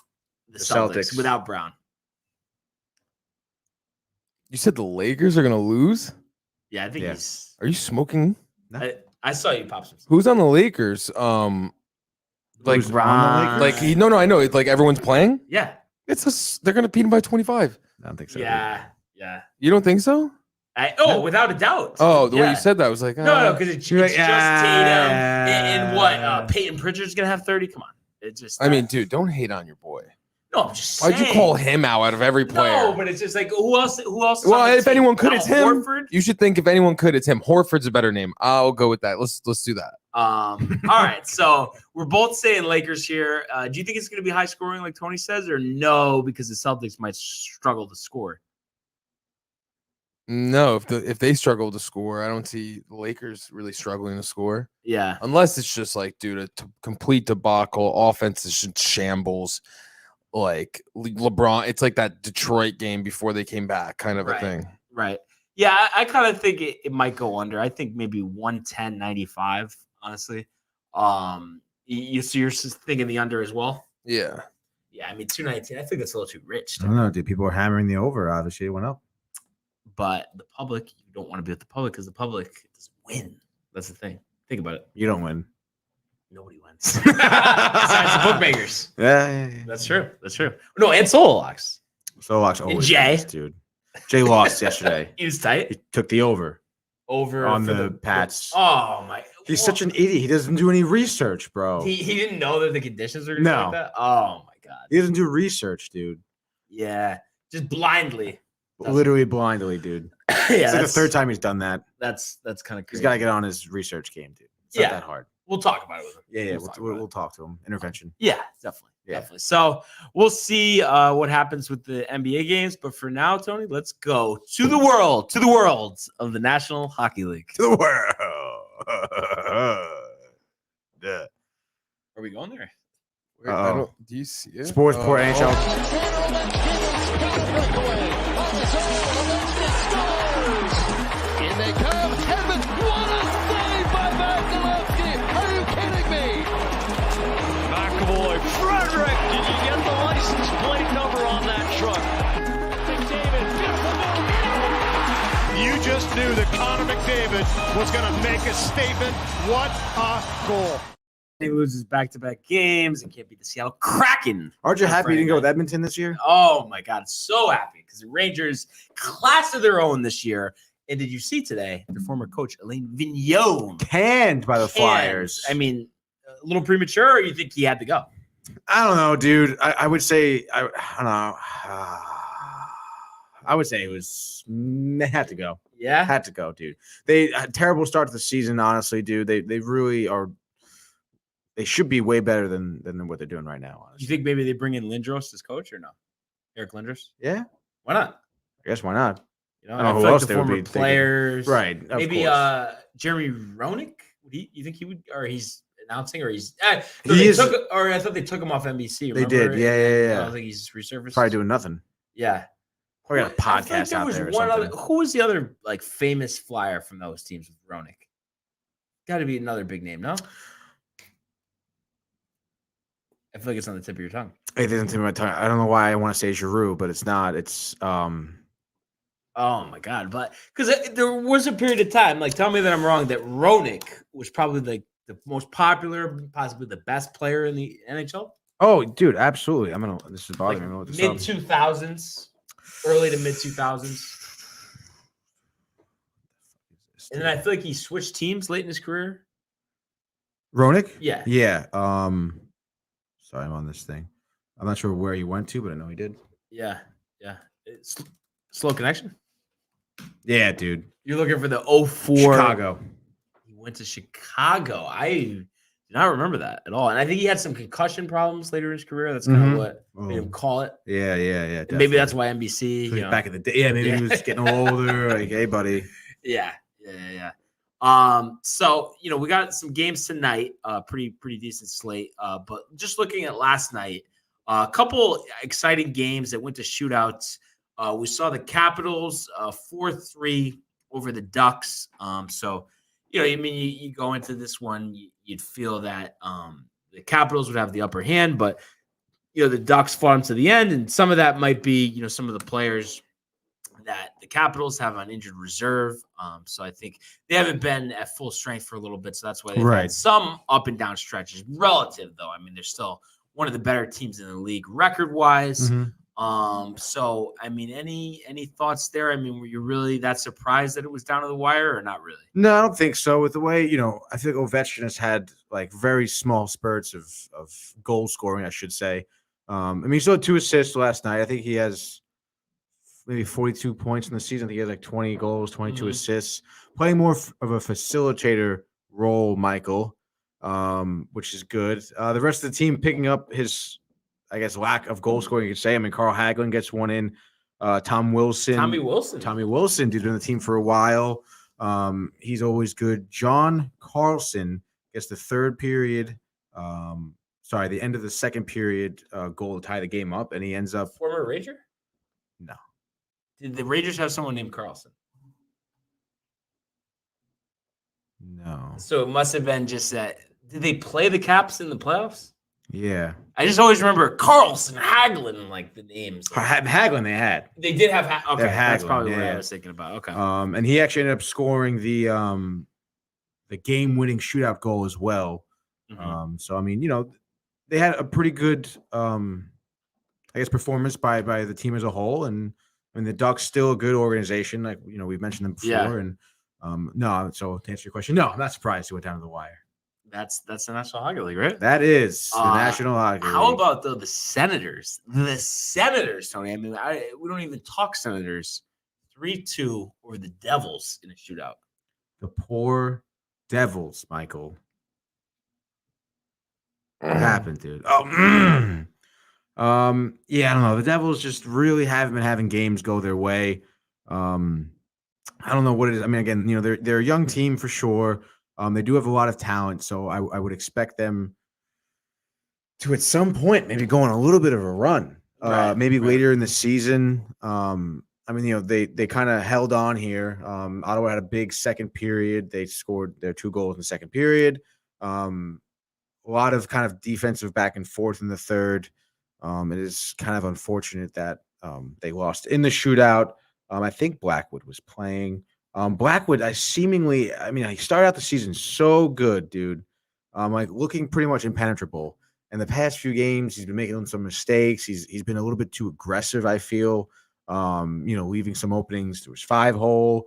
The Celtics. Celtics without Brown. You said the Lakers are gonna lose? Yeah, I think Yeah. he's. Are you smoking? I saw you pop some. Who's on the Lakers? Like Who's on the Lakers? like no, I know. It's like everyone's playing. Yeah. They're gonna beat him by 25. I don't think so. Yeah. You don't think so? Without a doubt. Oh, the way Yeah. you said that was like No, because it's You're just like, Tatum ah. and what? Peyton Pritchard's gonna have 30. Come on, it's just. I mean, dude, don't hate on your boy. no, I'm just. Why'd you saying. call him out of every player? No, but it's just like who else? Who else? is Well, on the if team? anyone could, Al it's him. Horford? You should think if anyone could, it's him. Horford's a better name. I'll go with that. Let's do that. All right, so we're both saying Lakers here. Do you think it's going to be high scoring, like Tony says, or no? Because the Celtics might struggle to score. No, if they struggle to score, I don't see the Lakers really struggling to score. Yeah, Unless it's just like, dude, a complete debacle. Offense is just shambles. Like LeBron, it's like that Detroit game before they came back, kind of a thing. right. Yeah, I kind of think it might go under. I think maybe 110-95. Honestly, so you're just thinking the under as well? Yeah. Yeah, I mean 219. I think that's a little too rich. I don't know, dude. People are hammering the over. Obviously, it went up. But the public, you don't want to be with the public because the public doesn't win. That's the thing. Think about it. You don't win. Nobody wins. Besides the bookmakers. Yeah. That's true. No, and solo locks. So watch always Jay. wins, dude. Jay lost yesterday. He was tight. He took the over on for the Pats. Oh my! He's such an idiot. He doesn't do any research, bro. He didn't know that the conditions are gonna be No. like that. Oh my god! He doesn't do research, dude. Yeah, just blindly. Literally blindly, dude. Yeah, It's like the third time he's done that. That's kind of crazy. He's got to get on his research game, dude. It's not that hard. We'll talk about it with him. Yeah. We'll talk about We'll talk to him. Intervention. Yeah, definitely. Yeah. Definitely. So we'll see what happens with the NBA games. But for now, Tony, let's go to the world of the National Hockey League. To the world. Yeah. Are we going there? I don't, do you see it? Sports Port NHL. In they come. Evans, what a save by Vasilevsky. Are you kidding me? McAvoy, Frederick. Did you get the license plate number on that truck? McDavid, beautiful move. You just knew that Connor McDavid was going to make a statement. What a goal. He loses back-to-back games and can't beat the Seattle Kraken. Aren't you on happy you didn't go with Friday night. Edmonton this year? Oh my God, so happy because the Rangers class of their own this year. And did you see today their former coach Alain Vigneault Canned by the canned? Flyers. I mean, a little premature. Or you think he had to go? I don't know, dude. I would say I don't know. I would say it was had to go. Yeah. Had to go, dude. They had a terrible start to the season, honestly, dude. They really are. They should be way better than what they're doing right now. Do Honestly. you think maybe they bring in Lindros as coach or no? Eric Lindros? Yeah, Why not? I guess why not? You know, I don't know I who feel like else the they would former be thinking. players, Right. Of Maybe course. Jeremy Roenick. You think he would, or he's announcing, or he's? I thought they took him off NBC. They did. remember? Yeah. I don't think he's resurfaced. Probably doing nothing. Yeah. Probably got a I feel like podcast out was there or one something. other. Who was the other like famous flyer from those teams with Roenick? Got to be another big name, no? I feel like it's on the tip of your tongue. It isn't to my tongue. I don't know why I want to say Giroux, but it's not. It's Oh my God! But because there was a period of time, like tell me that I'm wrong, that Roenick was probably like the most popular, possibly the best player in the NHL. oh, dude, absolutely. This is Like bothering me. mid 2000s, early to mid 2000s, and then I feel like he switched teams late in his career. Roenick? Yeah. Yeah. Sorry, I'm on this thing. I'm not sure where he went to, but I know he did. Yeah. It's slow connection. Yeah, dude. You're looking for the 04 Chicago. He went to Chicago. I do not remember that at all. And I think he had some concussion problems later in his career. That's kind of what made him call it. Yeah. And maybe that's why NBC. Back in the day. Yeah, maybe he was getting older. Like, hey, buddy. Yeah. So we got some games tonight, pretty decent slate. But just looking at last night, a couple exciting games that went to shootouts. We saw the Capitals 4-3 over the Ducks. So you go into this one, you'd feel that the Capitals would have the upper hand, but the Ducks fought them to the end, and some of that might be some of the players that the Capitals have on injured reserve. So I think they haven't been at full strength for a little bit. So that's why they've had some up and down stretches. Relative, though, I mean, they're still one of the better teams in the league record-wise. So, I mean, any thoughts there? I mean, were you really that surprised that it was down to the wire or not really? No, I don't think so. With the way, I think Ovechkin has had like very small spurts of goal scoring, I should say. I mean, he still had 2 assists last night. I think he has maybe 42 points in the season. I think he has like 20 goals, 22 assists, playing more of a facilitator role, Michael, which is good. The rest of the team picking up his, I guess, lack of goal scoring, you could say. I mean, Carl Hagelin gets one in. Tommy Wilson, dude, been on the team for a while. He's always good. John Carlson gets the the end of the second period goal to tie the game up, and he ends up former Ranger. No. Did the Rangers have someone named Carlson? No. So it must have been just that. Did they play the Caps in the playoffs? Yeah. I just always remember Carlson, Hagelin, like the names. Hagelin they had. They did have okay. That's Hagelin, probably what I was thinking about. Okay. And he actually ended up scoring the game-winning shootout goal as well. So I mean, they had a pretty good performance by the team as a whole, and I mean the Ducks still a good organization, like we've mentioned them before. Yeah. And no, so to answer your question, no, I'm not surprised he went down to the wire. That's the National Hockey League, right? That is the National Hockey League. How about though the Senators? The Senators, Tony. I mean, we don't even talk Senators. 3-2 over the Devils in a shootout. The poor Devils, Michael. What happened, dude? Yeah, I don't know. The Devils just really haven't been having games go their way. I don't know what it is. I mean, again, they're a young team for sure. They do have a lot of talent, so I would expect them to, at some point, maybe go on a little bit of a run. Later in the season. I mean, they kind of held on here. Ottawa had a big second period. They scored their 2 goals in the second period. A lot of kind of defensive back and forth in the third. It is kind of unfortunate that they lost in the shootout. I think Blackwood was playing. Blackwood, he started out the season so good, dude. Like looking pretty much impenetrable. And the past few games, he's been making some mistakes. He's been a little bit too aggressive, I feel. Leaving some openings to his 5-hole.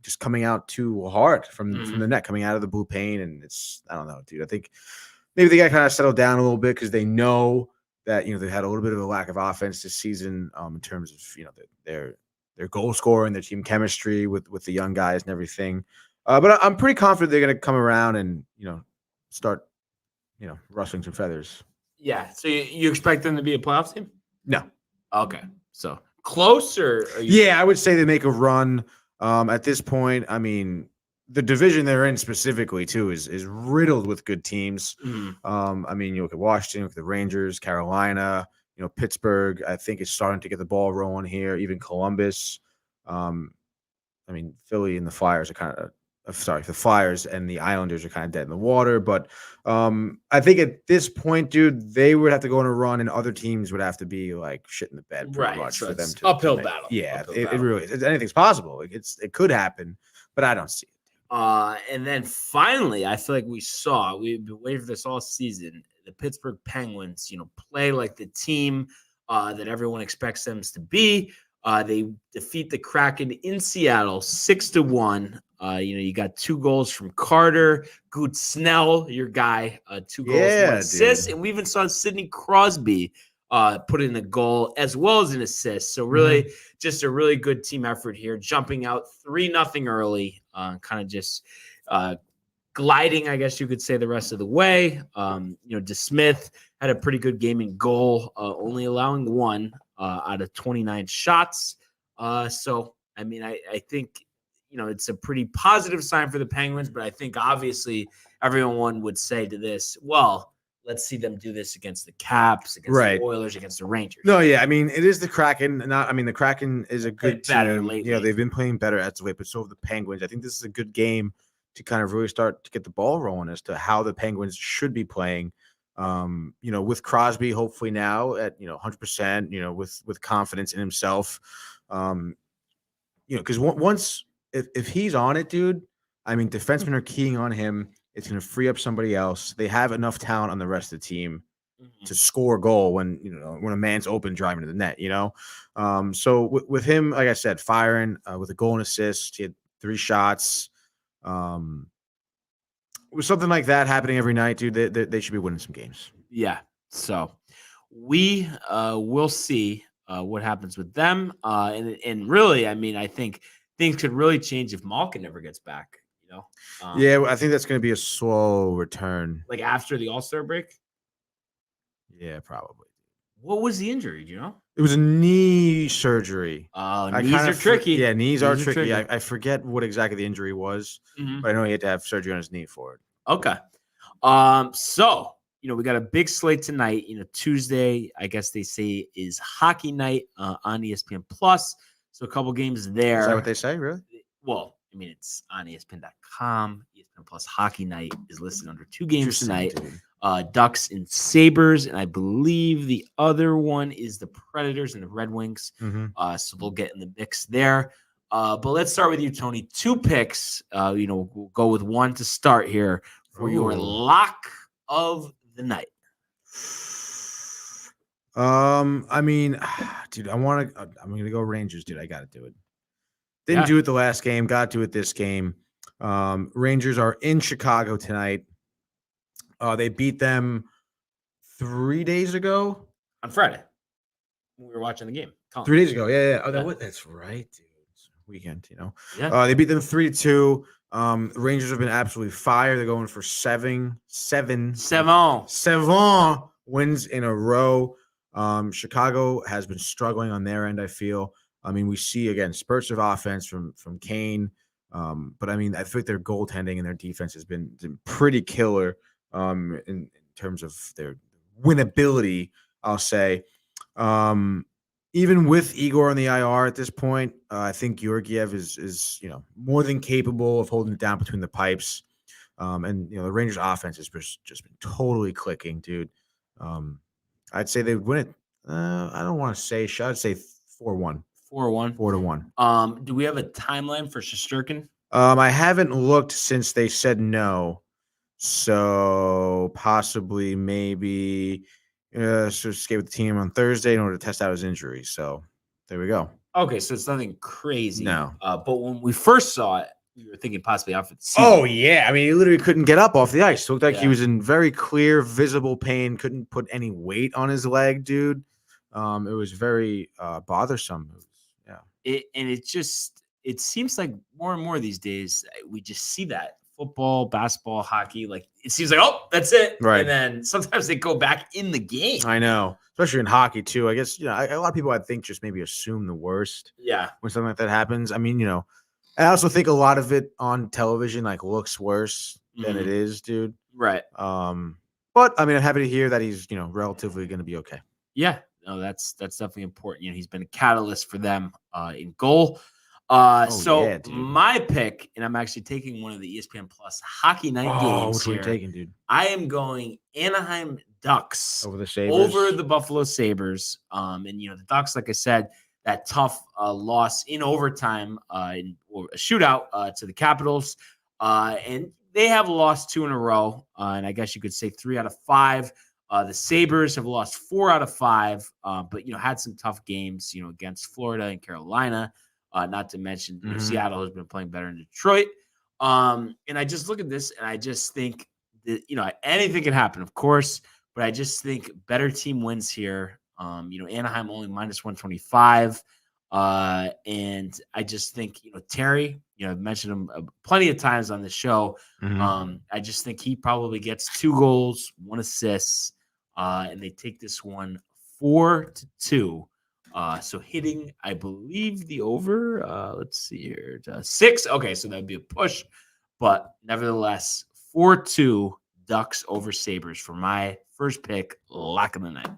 Just coming out too hard from the net, coming out of the blue paint. And I don't know, dude. I think maybe they got kind of settled down a little bit because they know that, they had a little bit of a lack of offense this season in terms of, their goal scoring, their team chemistry with the young guys and everything. But I'm pretty confident they're going to come around and, start, rustling some feathers. Yeah. So you expect them to be a playoff team? No. Okay. So close or? Yeah, I would say they make a run. At this point, I mean, the division they're in specifically too is riddled with good teams. I mean, you look at Washington, look at the Rangers, Carolina, Pittsburgh, I think is starting to get the ball rolling here. Even Columbus. I mean, Philly and the Flyers are the Flyers and the Islanders are kind of dead in the water. But I think at this point, dude, they would have to go on a run, and other teams would have to be like shit in the bed pretty much so for them to uphill battle. Yeah, it really is. Anything's possible. It could happen, but I don't see it. And then finally, I feel like we've been waiting for this all season. The Pittsburgh Penguins, play like the team that everyone expects them to be. They defeat the Kraken in Seattle 6-1. You got 2 goals from Carter, Good Snell, your guy, 2 goals, 1 assist, and we even saw Sidney Crosby put in a goal as well as an assist. So really, just a really good team effort here, jumping out 3-0 early, kind of just gliding, I guess you could say, the rest of the way. DeSmith had a pretty good game in goal, only allowing 1 out of 29 shots. So, I mean, I think, it's a pretty positive sign for the Penguins, but I think obviously everyone would say to this, well, let's see them do this against the Caps, against the Oilers, against the Rangers. No, yeah, I mean, it is the Kraken. The Kraken is a good team. Lately. They've been playing better as of late, but so have the Penguins. I think this is a good game to kind of really start to get the ball rolling as to how the Penguins should be playing. With Crosby, hopefully now at 100%. With confidence in himself. Because once if he's on it, dude, I mean, defensemen are keying on him. It's going to free up somebody else. They have enough talent on the rest of the team to score a goal when a man's open driving to the net. So with him, like I said, firing with a goal and assist, he had 3 shots. With something like that happening every night, dude, they should be winning some games. Yeah. So we will see what happens with them. And really, I mean, I think things could really change if Malkin never gets back. I think that's going to be a slow return. Like after the All-Star break? Yeah, probably. What was the injury? Do you know? It was a knee surgery. Knees are tricky. Yeah, knees are tricky. I forget what exactly the injury was, but I know he had to have surgery on his knee for it. Okay. So, we got a big slate tonight. Tuesday, I guess they say, is hockey night on ESPN Plus. So a couple games there. Is that what they say, really? Well, I mean, it's on ESPN.com. ESPN Plus Hockey Night is listed under 2 games tonight. Ducks and Sabres, and I believe the other one is the Predators and the Red Wings. So they'll get in the mix there. But let's start with you, Tony. 2 picks. We'll go with one to start here for your lock of the night. I mean, dude, I'm gonna go Rangers, dude. I gotta do it. Didn't do it the last game, got to it this game. Rangers are in Chicago tonight. They beat them 3 days ago. On Friday. We were watching the game. 3 days ago. Yeah. Oh, that's right, dude. It's weekend, Yeah. They beat them 3-2. Rangers have been absolutely fire. They're going for seven wins in a row. Chicago has been struggling on their end, I feel. I mean, we see, again, spurts of offense from Kane. But, I mean, I think their goaltending and their defense has been pretty killer in terms of their winnability, I'll say. Even with Igor on the IR at this point, I think Georgiev is more than capable of holding it down between the pipes. And the Rangers' offense has just been totally clicking, dude. I'd say they would win it. I don't want to say I'd say 4-1. 4-1. Do we have a timeline for Shesterkin? I haven't looked since they said no. So possibly, maybe, escape with the team on Thursday in order to test out his injury. So there we go. Okay, so it's nothing crazy. No. But when we first saw it, we were thinking possibly out for the season. Oh, yeah. I mean, he literally couldn't get up off the ice. It looked like he was in very clear, visible pain. Couldn't put any weight on his leg, dude. It was very bothersome. It seems like more and more these days we just see that football, basketball, hockey. Like it seems like, oh, that's it, right? And then sometimes they go back in the game. I know, especially in hockey too. I guess a lot of people I think just maybe assume the worst. Yeah, when something like that happens. I mean, I also think a lot of it on television looks worse than it is, dude. Right. But I mean, I'm happy to hear that he's relatively going to be okay. Yeah. No, that's definitely important. He's been a catalyst for them in goal. My pick, and I'm actually taking one of the ESPN Plus Hockey Night games. Which one are you taking, dude? I am going Anaheim Ducks over the Sabres, over the Buffalo Sabres. And the Ducks, like I said, that tough loss in overtime, or a shootout to the Capitals, and they have lost 2 in a row, and I guess you could say 3 out of 5. The Sabres have lost 4 out of 5, but had some tough games, against Florida and Carolina. Not to mention Seattle has been playing better in Detroit. And I just look at this and I just think that, anything can happen, of course, but I just think better team wins here. Anaheim only -125. And I just think, Terry, I've mentioned him plenty of times on the show. I just think he probably gets 2 goals, 1 assist, and they take this one 4-2. So hitting, I believe, the over. Let's see here. 6. Okay, so that would be a push. But nevertheless, 4-2 Ducks over Sabres for my first pick, lock of the night.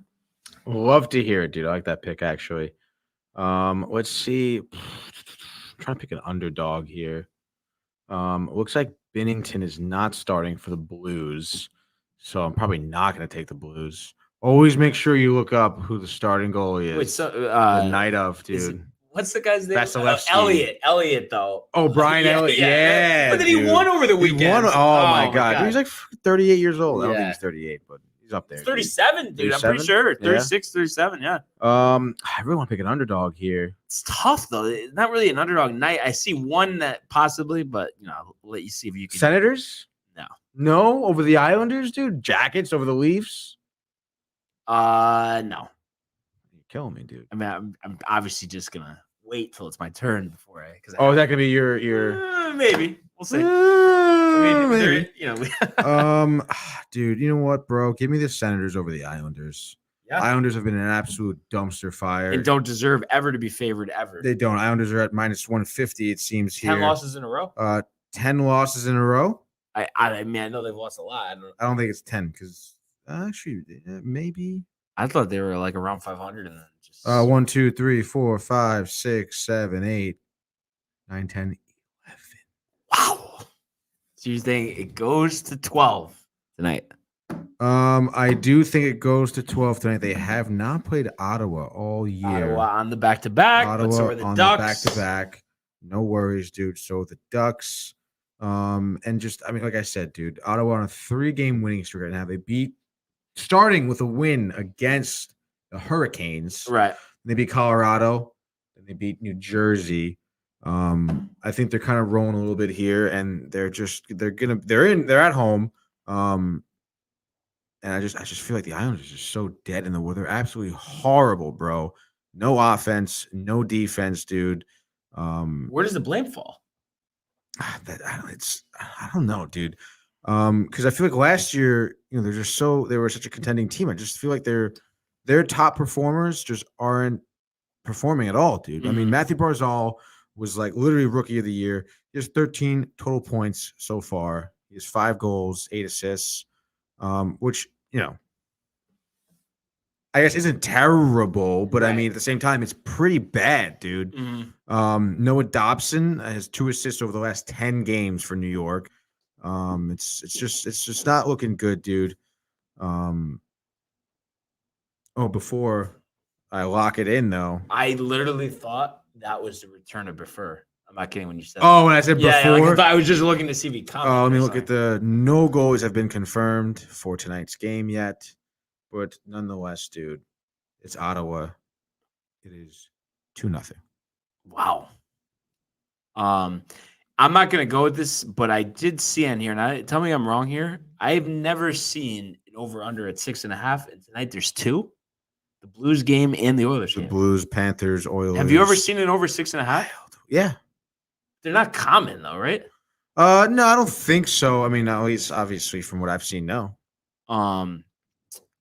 Love to hear it, dude. I like that pick, actually. Let's see. I'm trying to pick an underdog here. Looks like Binnington is not starting for the Blues, so I'm probably not going to take the Blues. Always make sure you look up who the starting goalie is. Wait, so the night of, dude. What's the guy's name? Vasilevsky. Elliott, though. Oh, Brian Elliott. Yeah. But then he won over the weekend. He won. Oh my God. Dude, he's like 38 years old. I don't think he's 38, but he's up there. He's 37, dude. I'm pretty sure. 36, 37, yeah. I really want to pick an underdog here. It's tough, though. It's not really an underdog night. I see one that possibly, but, I'll let you see if you can. Senators? No. No? Over the Islanders, dude? Jackets over the Leafs? No. You're killing me, dude. I mean, I'm obviously just going to wait till it's my turn before I. Is that going to be your maybe. We'll see. Maybe. Dude, you know what, bro? Give me the Senators over the Islanders. Yeah. Islanders have been an absolute dumpster fire. And don't deserve ever to be favored ever. They don't. Islanders are at minus 150, it seems 10 losses in a row? 10 losses in a row? I mean, I know they've lost a lot. I don't think it's 10 because actually, maybe. I thought they were like around 500 and then just 1, 2, 3, 4, 5, 6, 7, 8, 9, 10, 11. Wow. So you think it goes to 12 tonight? I do think it goes to 12 tonight. They have not played Ottawa all year. Ottawa on the back-to-back. Ottawa so are the on Ducks. the back-to-back. No worries, dude. So the Ducks, and just, I mean, like I said, dude, Ottawa on a 3-game winning streak right now. They beat, starting with a win against the Hurricanes. Right. They beat Colorado, and they beat New Jersey. I think they're kind of rolling a little bit here, and they're at home. And I just feel like the Islanders are just so dead in the water. They're absolutely horrible, bro. No offense, no defense, dude. Where does the blame fall? I don't know, dude. Because I feel like last year, they were such a contending team. I just feel like their top performers just aren't performing at all, dude. Mm-hmm. I mean, Matthew Barzal was like literally rookie of the year. He has 13 total points so far. He has 5 goals, 8 assists, which, I guess isn't terrible, but right. I mean, at the same time, it's pretty bad, dude. Mm-hmm. Noah Dobson has 2 assists over the last 10 games for New York. It's just not looking good, dude. Before I lock it in, though, I literally thought that was the return of Prefer. I'm not kidding when you said that. When I said before? Yeah, I was just looking to see if he commented. Let me look at no goals have been confirmed for tonight's game yet. But nonetheless, dude, it's Ottawa. It is 2-0. Wow. I'm not going to go with this, but I did see on here, and tell me I'm wrong here. I've never seen an over-under at 6.5, and tonight there's 2. The Blues game and the Oilers game. The Blues, Panthers, Oilers. Have you ever seen an over 6.5? Yeah. They're not common, though, right? No, I don't think so. I mean, at least obviously from what I've seen, no.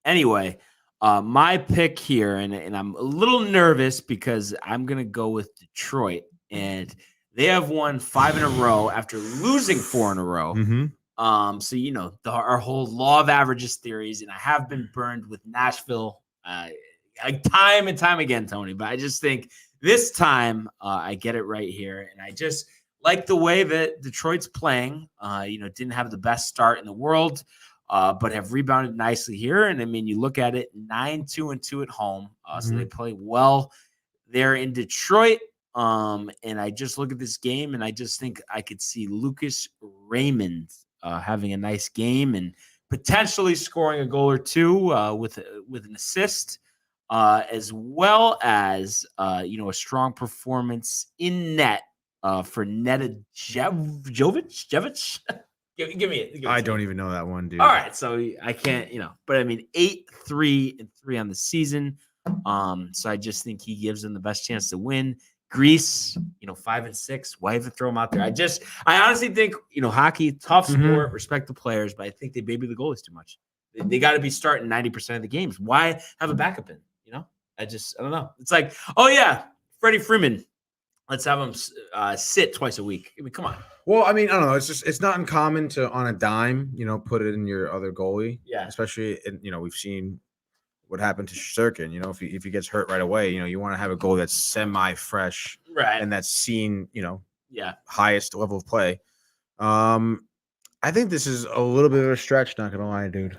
Anyway, my pick here, and I'm a little nervous because I'm going to go with Detroit, and they have won 5 in a row after losing 4 in a row. Mm-hmm. So, our whole law of averages theories, and I have been burned with Nashville time and time again, Tony, but I just think this time I get it right here, and I just like the way that Detroit's playing. Didn't have the best start in the world, but have rebounded nicely here. And I mean, you look at it, 9-2-2 at home. So they play well there in Detroit. And I just look at this game and I just think I could see Lucas Raymond having a nice game and potentially scoring a goal or 2 with an assist, as well as, a strong performance in net for Nedeljkovic. Give me it. I don't even know that one, dude. All right, so I can't, but I mean 8-3-3 on the season. So I just think he gives them the best chance to win. Greece, 5-6. Why even throw them out there? I honestly think, hockey, tough sport, respect the players, but I think they baby the goalies too much. They got to be starting 90% of the games. Why have a backup in? I don't know. It's like, oh yeah, Freddie Freeman. Let's have him sit twice a week. I mean, come on. Well, I mean, I don't know. It's not uncommon to on a dime, put it in your other goalie. Yeah. Especially, we've seen what happened to Shesterkin. If he gets hurt right away, you want to have a goalie that's semi-fresh, Right, and that's seen, yeah, highest level of play. I think this is a little bit of a stretch. Not gonna lie, dude.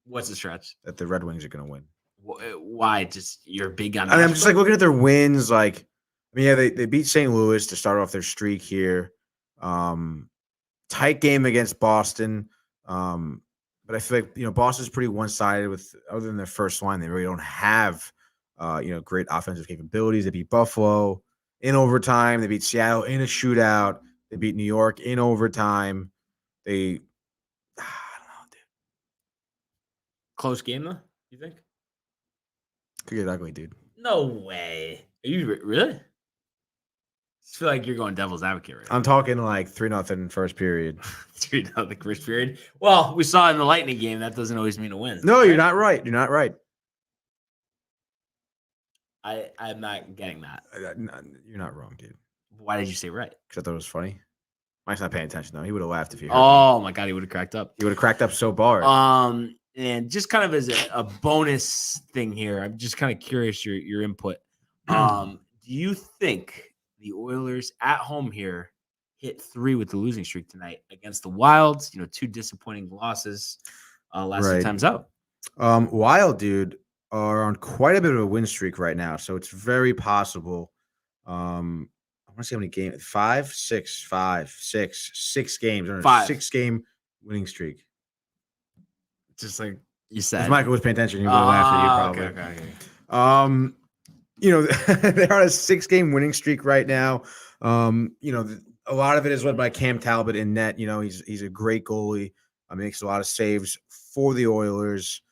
What's the stretch? That the Red Wings are gonna win. Why? Just you're big on. I'm just like looking at their wins. Like, they beat St. Louis to start off their streak here. Tight game against Boston. But I feel like Boston's pretty one-sided with other than their first line. They really don't have great offensive capabilities. They beat Buffalo in overtime. They beat Seattle in a shootout. They beat New York in overtime. I don't know, dude. Close game though, you think? Could get ugly, dude. No way. Are you really? I feel like you're going devil's advocate right now. I'm talking like 3-0 first period. 3-0 first period. Well, we saw in the Lightning game that doesn't always mean a win. No, you're not right. You're not right. I'm not getting that. You're not wrong, dude. Why did you say right? Because I thought it was funny. Mike's not paying attention though. He would have laughed if he heard. Oh my god, he would have cracked up. He would have cracked up so hard. And just kind of as a bonus thing here, I'm just kind of curious your input. Do you think the Oilers at home here hit 3 with the losing streak tonight against the Wilds? 2 disappointing losses last 2 times out. Wild, dude, are on quite a bit of a win streak right now, so it's very possible. I want to see how many games. 6 games. On a 6-game winning streak. Just like you said. If Michael was paying attention, he would have laughed at you probably. Okay. They're on a 6-game winning streak right now. A lot of it is led by Cam Talbot in net. He's a great goalie. Makes a lot of saves for the Oilers.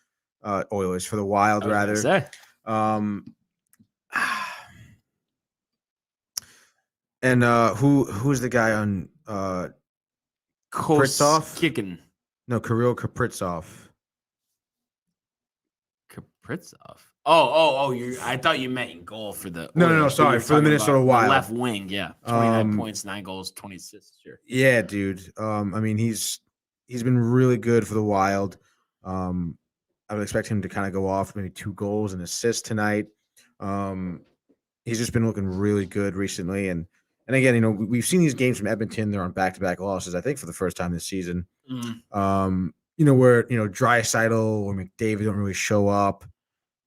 For the Wild, rather. And who's the guy on Kaprizov? Kicking. No, Kirill Kaprizov. Kaprizov. Oh! I thought you meant in goal for the. No. Sorry, for the Minnesota Wild. Left wing, yeah. 29 points, 9 goals, 20 assists this year. Yeah, dude. He's been really good for the Wild. I would expect him to kind of go off maybe 2 goals and assists tonight. He's just been looking really good recently, and again, we've seen these games from Edmonton. They're on back-to-back losses, I think, for the first time this season. Where Draisaitl or McDavid don't really show up.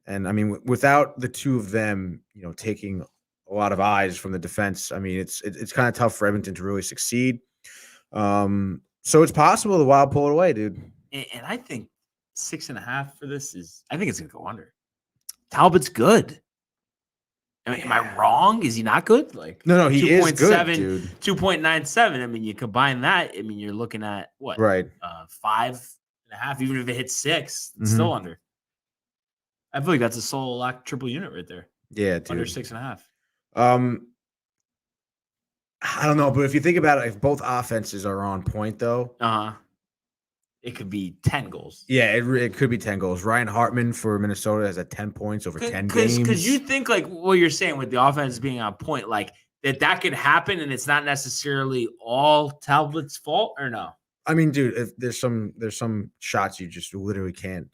And without the two of them, taking a lot of eyes from the defense, it's kind of tough for Edmonton to really succeed. So it's possible the Wild pull it away, dude. And I think 6.5 for this I think it's gonna go under. Talbot's good. Am I wrong? Is he not good? No, he is good, dude. 2.97. You combine that. You're looking at what? Right. 5.5. Even if it hits 6, it's still under. I feel like that's a solo lock triple unit right there. Yeah, dude. Under 6.5. I don't know, but if you think about it, if both offenses are on point, though, it could be 10 goals. Yeah, it could be 10 goals. Ryan Hartman for Minnesota has 10 points over 10 games. Because you think what you're saying with the offense being on point, that could happen, and it's not necessarily all Talbot's fault, or no? Dude, if there's some shots you just literally can't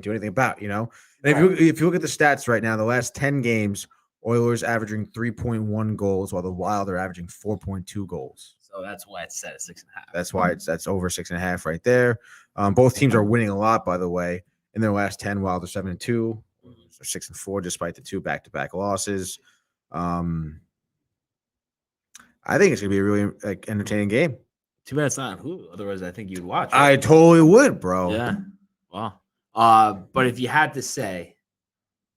do anything about, And if you look at the stats right now, the last 10 games, Oilers averaging 3.1 goals, while the Wild are averaging 4.2 goals. So that's why it's set at 6.5. That's why that's over 6.5 right there. Both teams are winning a lot, by the way. In their last 10, Wild are 7-2, so 6-4, despite the 2 back-to-back losses. I think it's gonna be a really entertaining game. Too bad it's not on Hulu. Otherwise, I think you'd watch. Right? I totally would, bro. Yeah. Wow. But if you had to say,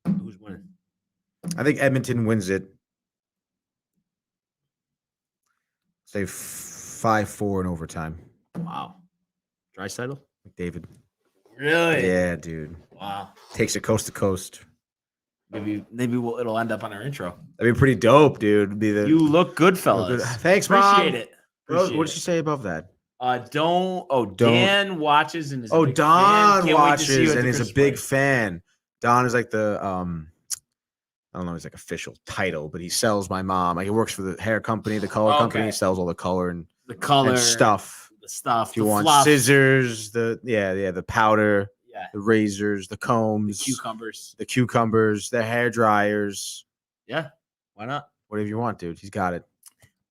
who's winning? I think Edmonton wins it. Say 5-4 in overtime. Wow. Draisaitl? McDavid. Really? Yeah, dude. Wow. Takes it coast to coast. Maybe it'll end up on our intro. That'd be pretty dope, dude. You look good, fellas. Thanks, Mom. Appreciate it. What did she say above that? Dan watches and is Don watches and is a big fan. Don is like the I don't know his like official title, but he sells my mom. Like he works for the hair company, the color company. He sells all the color and stuff. The stuff. If you want scissors, the powder, the razors, the combs, the cucumbers, the hair dryers. Yeah, why not? Whatever you want, dude. He's got it.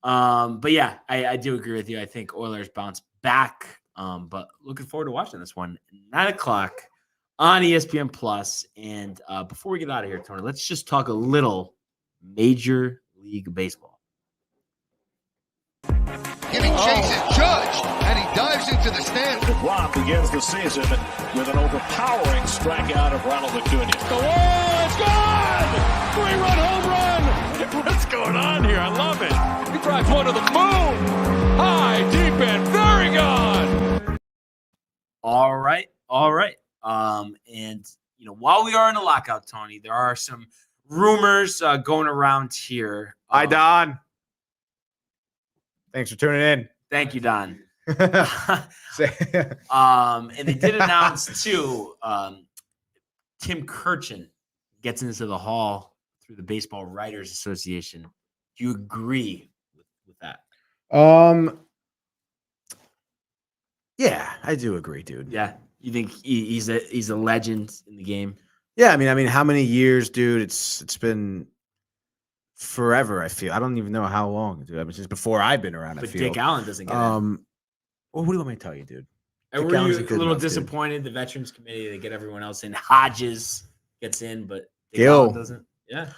But yeah, I do agree with you. I think Oilers bounce back. But looking forward to watching this one 9:00 on ESPN Plus. And before we get out of here, Tony, let's just talk a little Major League Baseball. Giving chase at Judge, and he dives into the stand. DeGrom begins the season with an overpowering strikeout of Ronald Acuna. The wall is gone! 3-run home run! What's going on here? I love it. He drives one to the moon. High, deep, and very gone. All right. And while we are in a lockout, Tony, there are some rumors going around here. Hi, Don. Thanks for tuning in. Thank you, Don. And they did announce too. Tim Kirchin gets into the Hall through the Baseball Writers Association. Do you agree with that? Yeah, I do agree, dude. Yeah, you think he's a legend in the game? Yeah, I mean, how many years, dude? It's been forever. I feel I don't even know how long, dude. I mean, since before I've been around. But I feel. Dick Allen doesn't get it. Well, what do you want me to tell you, dude? And were you a little disappointed? The Veterans Committee, they get everyone else in. Hodges gets in, but Dick Allen doesn't. Yeah.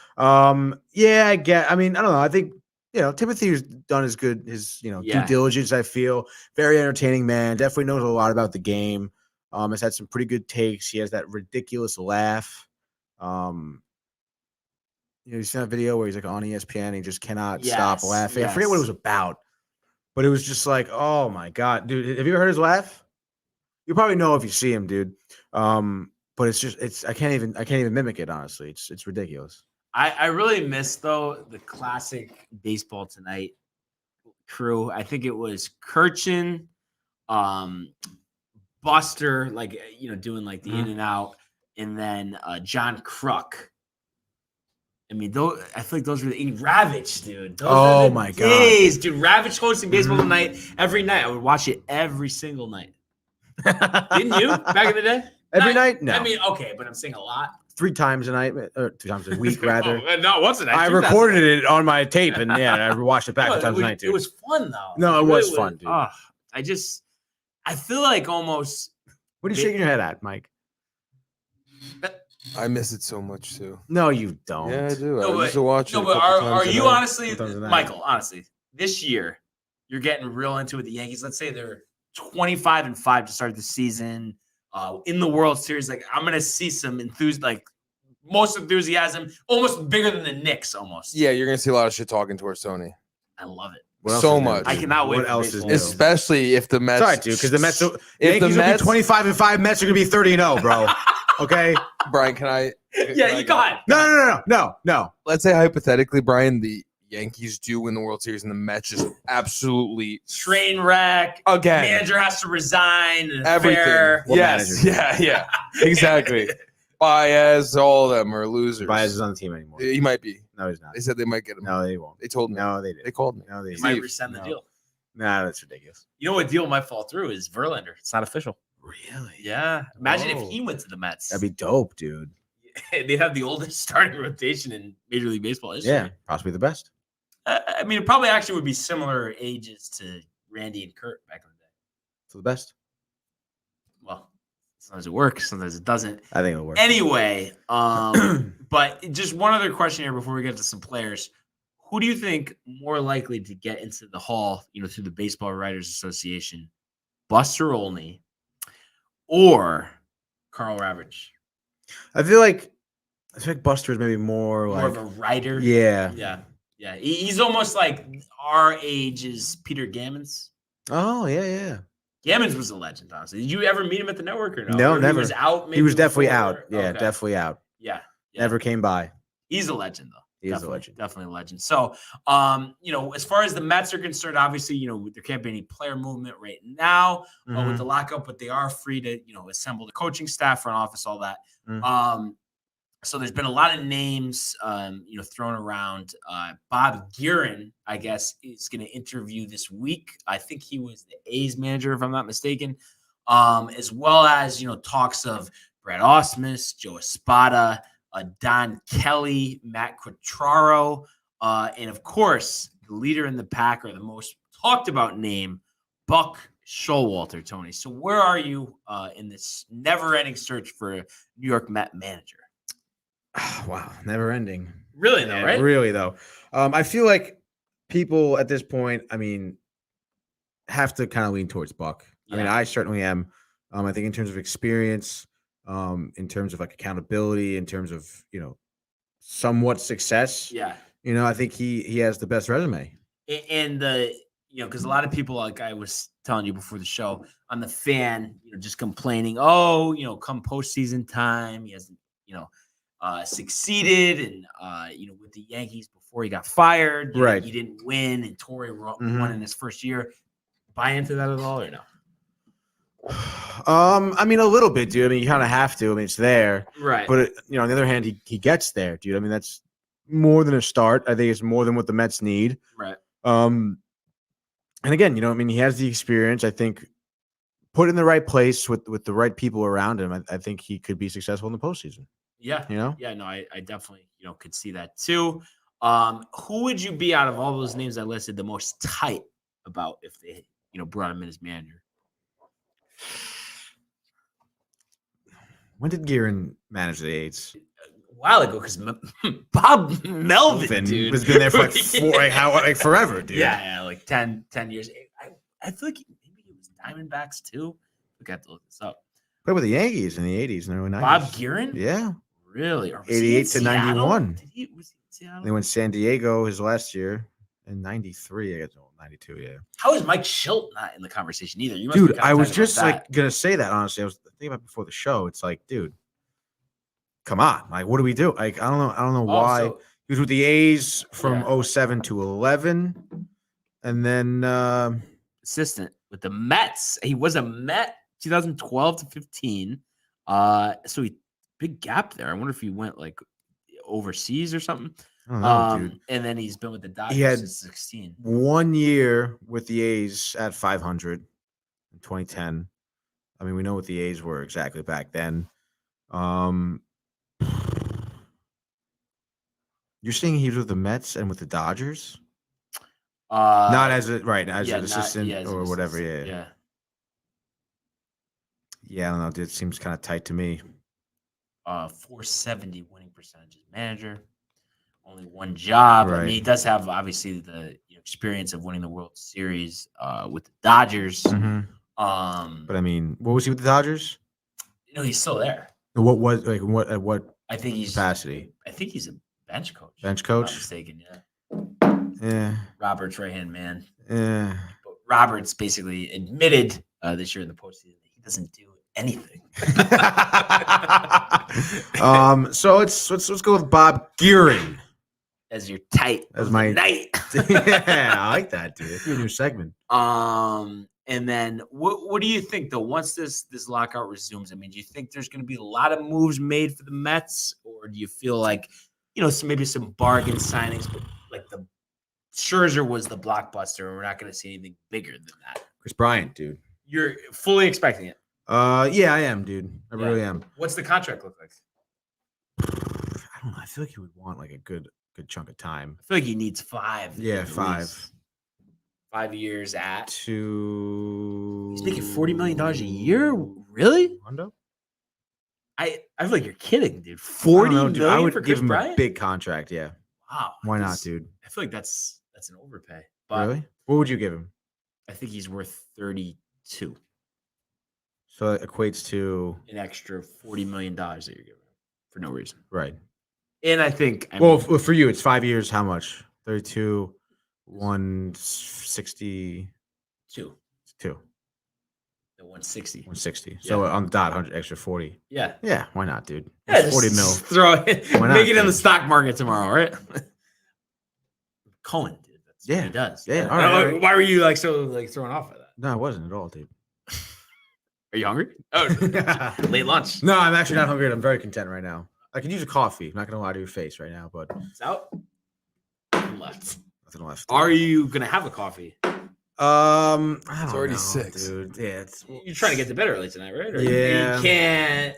Yeah, I get. I mean, I don't know. I think Timothy's done his due diligence. I feel very entertaining man. Definitely knows a lot about the game. Has had some pretty good takes. He has that ridiculous laugh. You seen that video where he's like on ESPN and he just cannot stop laughing. I forget what it was about, but it was just like, oh my God, dude. Have you ever heard his laugh? You probably know if you see him, dude. But I can't even mimic it, honestly. It's ridiculous. I really miss though the classic Baseball Tonight crew. I think it was Kirchin, Buster, doing like the in and out, and then John Kruk. I mean, I feel like those were the Ravitch, dude. Those my days, dude. Ravitch hosting Baseball Tonight every night. I would watch it every single night. Didn't you back in the day? Every night? No. I mean, okay, but I'm saying a lot. 3 times a night, or 2 times a week, rather. No, once a night. I recorded it on my tape, and I watched it back 2 times a night, too. It was fun, though. No, it was fun, dude. I feel like almost. What are you shaking your head at, Mike? I miss it so much too. No, you don't. Yeah, I do. No, I used to watch it. No, but are you honestly, Michael? Honestly, this year you're getting real into it. The Yankees. Let's say they're 25-5 to start the season. In the World Series, like I'm gonna see some most enthusiasm, almost bigger than the Knicks, almost. Yeah, you're gonna see a lot of shit talking towards Tony. I love it. So much. I cannot wait. What else is new? Especially if the Mets. Sorry, dude, because the Mets. If the Mets 25-5, Mets are gonna be 30-0, bro. Okay, Brian, can I? Yeah, you got it. No. Let's say hypothetically, Brian, the Yankees do win the World Series, and the Mets just absolutely train wreck. Again, manager has to resign. Everything. Yes. Yeah. Exactly. Baez, all of them are losers. Baez is on the team anymore. He might be. No, he's not. They said they might get him. No, they won't. They told me. No, they did. They called me. No, they might rescind the deal. Nah, that's ridiculous. You know what deal might fall through is Verlander. It's not official. Really? Yeah. Imagine if he went to the Mets. That'd be dope, dude. They'd have the oldest starting rotation in Major League Baseball history. Yeah, possibly the best. I mean, it probably actually would be similar ages to Randy and Kurt back in the day. For the best. Well, sometimes it works, sometimes it doesn't. I think it'll work. Anyway, but just one other question here before we get to some players. Who do you think more likely to get into the Hall, through the Baseball Writers Association? Buster Olney or Carl Ravitch? I feel like Buster is maybe more of a writer. Yeah. He's almost like our age is Peter Gammons. Oh, yeah. Gammons was a legend, honestly. Did you ever meet him at the network or no? No, never. He was out. Maybe he was definitely before, out. Yeah, okay. Definitely out. Yeah. Never came by. He's a legend, though. He's a legend. Definitely a legend. So, as far as the Mets are concerned, obviously, there can't be any player movement right now with the lockup, but they are free to, assemble the coaching staff, front office, all that. So there's been a lot of names, thrown around. Bob Guerin, I guess, is going to interview this week. I think he was the A's manager, if I'm not mistaken, as well as, talks of Brad Ausmus, Joe Espada, Don Kelly, Matt Quatraro, and of course, the leader in the pack, or the most talked about name, Buck Showalter, Tony. So where are you in this never-ending search for a New York Met manager? Wow, never ending. Really, though, right? Really, though. I feel like people at this point, have to kind of lean towards Buck. Yeah. I certainly am. I think in terms of experience, in terms of like accountability, in terms of, somewhat success. Yeah. I think he has the best resume. And because a lot of people, like I was telling you before the show, on the fan, just complaining, come postseason time, he hasn't, succeeded, and with the Yankees before he got fired, right? He didn't win, and Torrey won in his first year. Buy into that at all, or no? A little bit, dude. You kind of have to. It's there, right? But on the other hand, he gets there, dude. That's more than a start. I think it's more than what the Mets need, right? And again, he has the experience. I think put in the right place with the right people around him, I think he could be successful in the postseason. Yeah. Yeah, no, I definitely, could see that too. Who would you be out of all those names I listed the most tight about if they, brought him in as manager? When did Guerin manage the A's? A while ago, because Bob Melvin, dude, has been there for forever, dude. Yeah, like 10 years. I feel like maybe it was Diamondbacks too. We got to look this up. Played with the Yankees in the 80s and early 90s. Bob Guerin? Yeah. Really? 88 to 91. Was he in Seattle? They went San Diego his last year in 93. I guess 92, yeah. How is Mike Schilt not in the conversation either? Dude, I was just gonna say that, honestly. I was thinking about it before the show. It's like, dude, come on. Like, what do we do? Like, I don't know why. So, he was with the A's from 07 to 11. And then assistant with the Mets. He was a Met 2012 to 15. So he big gap there. I wonder if he went like overseas or something. I don't know, dude. And then he's been with the Dodgers since 16. 1 year with the A's at 500 in 2010. We know what the A's were exactly back then. You're saying he was with the Mets and with the Dodgers? Not as an assistant or whatever. Yeah. Yeah, I don't know, dude. It seems kind of tight to me. 470 winning percentage as manager. Only one job. Right. He does have obviously the experience of winning the World Series with the Dodgers. Mm-hmm. But what was he with the Dodgers? He's still there. What was at what? I think he's capacity. I think he's a bench coach. Bench coach. If I'm not mistaken, yeah. Yeah. Robert's right hand man. Yeah. But Roberts basically admitted this year in the postseason that he doesn't do anything. So let's go with Bob Guerin as your tight as my night. Yeah, I like that, dude. It's a new segment. And then what do you think though? Once this lockout resumes, do you think there's going to be a lot of moves made for the Mets, or do you feel like maybe some bargain signings, but like the Scherzer was the blockbuster, and we're not going to see anything bigger than that? Chris Bryant, dude. You're fully expecting it. Yeah, I am, dude. I really am. What's the contract look like? I don't know. I feel like he would want like a good chunk of time. I feel like he needs 5. Yeah, 5. 5 years at to. He's making $40 million a year. Really? Hondo? I feel like you're kidding, dude. $40 million I would for give Chris him Bryant? a big contract. Yeah. Wow. Why not, dude? I feel like that's an overpay. But really? What would you give him? I think he's worth 32. So it equates to an extra $40 million that you're giving for no reason. Right. And I think for you, it's 5 years. How much? 32, 162. 2. The 160. 160. Yeah. So on the dot, 100 extra 40. Yeah. Yeah. Why not, dude? Yeah, 40 mil. Throw it. Make it in the stock market tomorrow, right? Cohen, dude. That's what he does. Yeah. All right. Why were you thrown off by that? No, I wasn't at all, dude. Are you hungry? Oh, late lunch. No, I'm actually not hungry. I'm very content right now. I could use a coffee. I'm not gonna lie to your face right now, but It's out. Left. nothing left. Are you gonna have a coffee? I don't It's already know, 6. dude. Yeah, it's You're trying to get to bed early tonight, right? Or Yeah. You can't.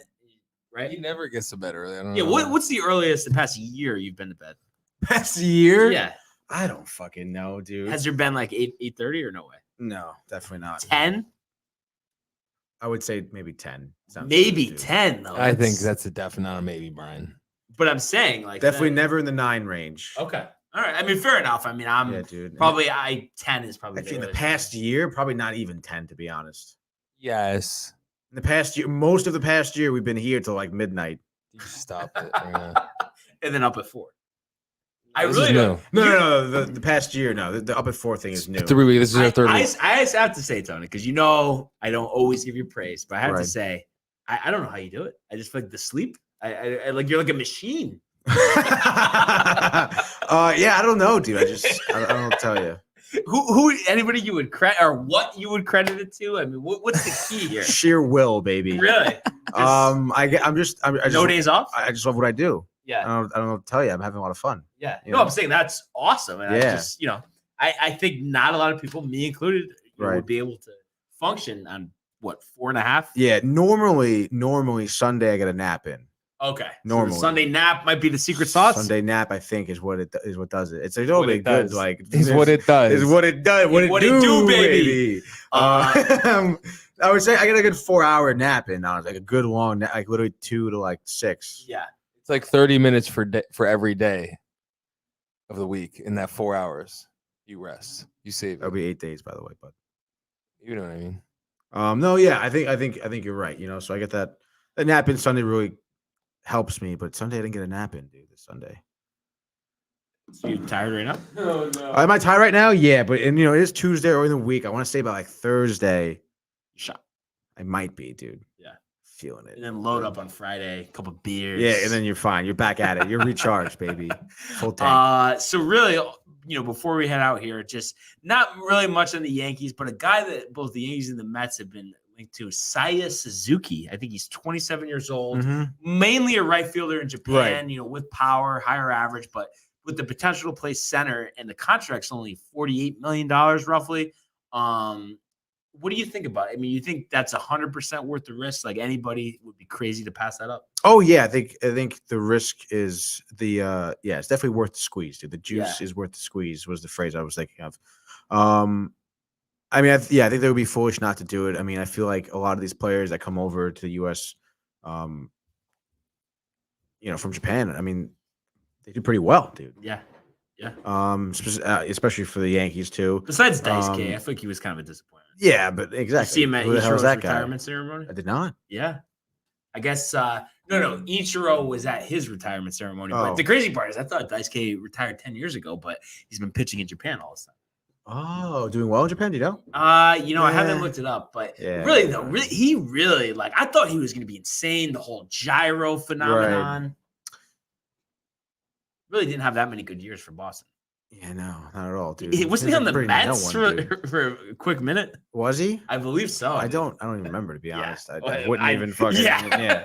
Right. He never gets to bed early. I don't Yeah. know. What's the earliest the past year you've been to bed? past year. Yeah. I don't fucking know, dude. Has there been like 8:30 or no way? No, definitely not. 10? I would say maybe 10. Sounds Maybe good, dude. 10 though. I think that's a definite not a maybe, Brian. But I'm saying like Definitely that- never in the 9 range. Okay. All right. I mean, fair enough. I mean, I'm Yeah, dude. probably 10 is I probably think in the earliest. past year, probably not even 10, to be honest. Yes. In the past year, most of the past year, we've been here till like midnight. You stop it. Right now. And then up at 4. I This really is don't. new. No. The past year, no. The up at 4 thing is new. 3 weeks. This is our third I week. just have to say, Tony, because I don't always give you praise, but I have to Right. say, I don't know how you do it. I just feel like the sleep. I like you're like a machine. Yeah, I don't know, dude. I don't tell you. Who anybody you would credit or what you would credit it to? I mean, what's the key here? Sheer will, baby. Really? I just No days off? I just love what I do. Yeah. I don't know what to tell you. I'm having a lot of fun. Yeah. You No, know? I'm saying that's awesome. And I Yeah. just, I think not a lot of people, me included, Right. would be able to function on what, 4.5? Yeah, normally Sunday I get a nap in. Okay. So Normally. the Sunday nap might be the secret sauce. Sunday nap, I think, is what does it. It's a What little it bit good. does. Like Is what it does. is what it does. What it do, baby. I would say I get a good 4-hour nap in now. It's like a good long nap, like literally 2 to like 6. Yeah. It's like 30 minutes for every day of the week. In that 4 hours, you rest. You save That'll it. be 8 days, by the way. But You know what I mean? no, yeah, I think you're right. So I get that nap in Sunday really helps me. But Sunday I didn't get a nap in, dude. This Sunday. So you tired right now? Oh no. Am I tired right now? Yeah, but it is Tuesday or in the week. I want to say by like Thursday. Shot. I might be, dude. Yeah. Feeling it. And then load up on Friday, a couple beers. Yeah, and then you're fine. You're back at it. You're recharged, baby. Full tank. So really, before we head out here, just not really much on the Yankees, but a guy that both the Yankees and the Mets have been linked to, Saya Suzuki. I think he's 27 years old, Mhm. mainly a right fielder in Japan, with power, higher average, but with the potential to play center, and the contract's only $48 million roughly. What do you think about it? I mean, you think that's 100% worth the risk? Like anybody would be crazy to pass that up. Oh yeah, I think the risk is it's definitely worth the squeeze, dude. The juice is worth the squeeze was the phrase I was thinking of. I mean, I think they would be foolish not to do it. I mean, I feel like a lot of these players that come over to the U.S., from Japan, I mean, they do pretty well, dude. Yeah. Especially for the Yankees too. Besides Daisuke, I think he was kind of a disappointment. Yeah, but Did you exactly. see him at Who the hell is Ichiro's that guy? retirement ceremony? I did not. Yeah. I guess no. Ichiro was at his retirement ceremony. But Oh. the crazy part is I thought Daisuke retired 10 years ago, but he's been pitching in Japan all this time. Oh, doing well in Japan, do you know? I haven't Yeah. looked it up, but Yeah. really though, he really I thought he was gonna be insane, the whole gyro phenomenon. Really didn't have that many good years for Boston. Yeah, no, not at all, dude. Wasn't he on the Pretty Mets no one, dude. for a quick minute? Was he? I believe so. I don't even remember, to be Yeah. honest. I Well, wouldn't even fucking yeah.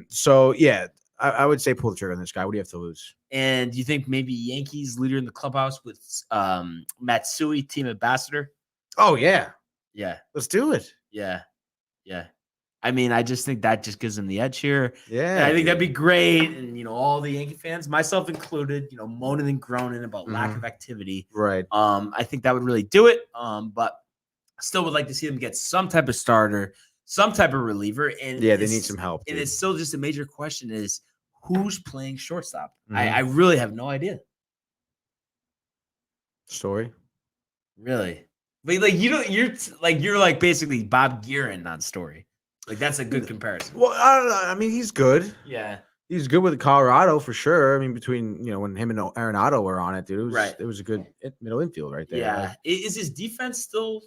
So yeah, I would say pull the trigger on this guy. What do you have to lose? And do you think maybe Yankees leader in the clubhouse with Matsui, team ambassador? Oh yeah, Yeah, let's do it. yeah. I mean, I just think that just gives him the edge here. Yeah, And I think that'd be great. And all the Yankee fans, myself included, moaning and groaning about lack of activity. right. I think that would really do it. But still would like to see them get some type of starter, some type of reliever. And Yeah, they need some help. And dude. it's still just a major question is who's playing shortstop? Mhm. I really have no idea. Story. Really. But you're like basically Bob Guerin on Story. Like that's a good comparison. Well, I don't know. I mean, he's good. Yeah. He's good with Colorado for sure. I mean, between when him and Arenado were on it, dude, Right. it was a good middle infield right there. Yeah. Is his defense still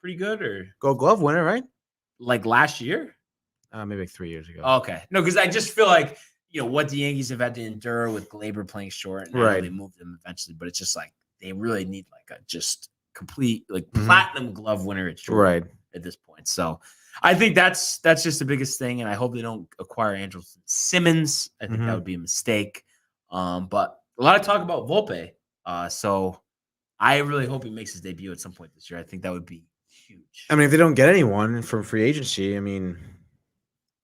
pretty good or Gold Glove winner, right? like last year? Maybe like 3 years ago. Okay. No, because I just feel like, what the Yankees have had to endure with Glaber playing short, and I know Right. they moved him eventually, but it's just like they really need like a just complete Mhm. platinum glove winner at short. Right. at this point. So I think that's just the biggest thing, and I hope they don't acquire Andrew Simmons. I think that would be a mistake. But a lot of talk about Volpe. So I really hope he makes his debut at some point this year. I think that would be huge. I mean, if they don't get anyone from free agency, I mean,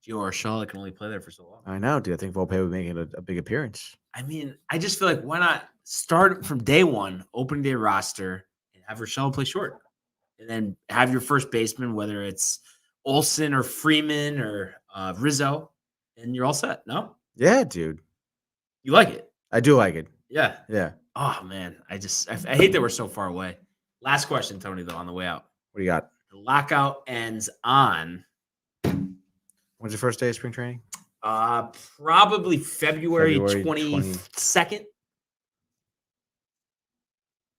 Gio Urshela can only play there for so long. I know, dude. I think Volpe would make it a big appearance. I mean, I just feel like why not start from day one, opening day roster, and have Urshela play short, and then have your first baseman, whether it's Olsen or Freeman or Rizzo, and you're all set. No? Yeah, dude. You like it? I do like it. Yeah. Yeah. Oh man, I hate that we're so far away. Last question, Tony, though, on the way out. What do you got? The lockout ends on When's the first day of spring training? probably February 22nd.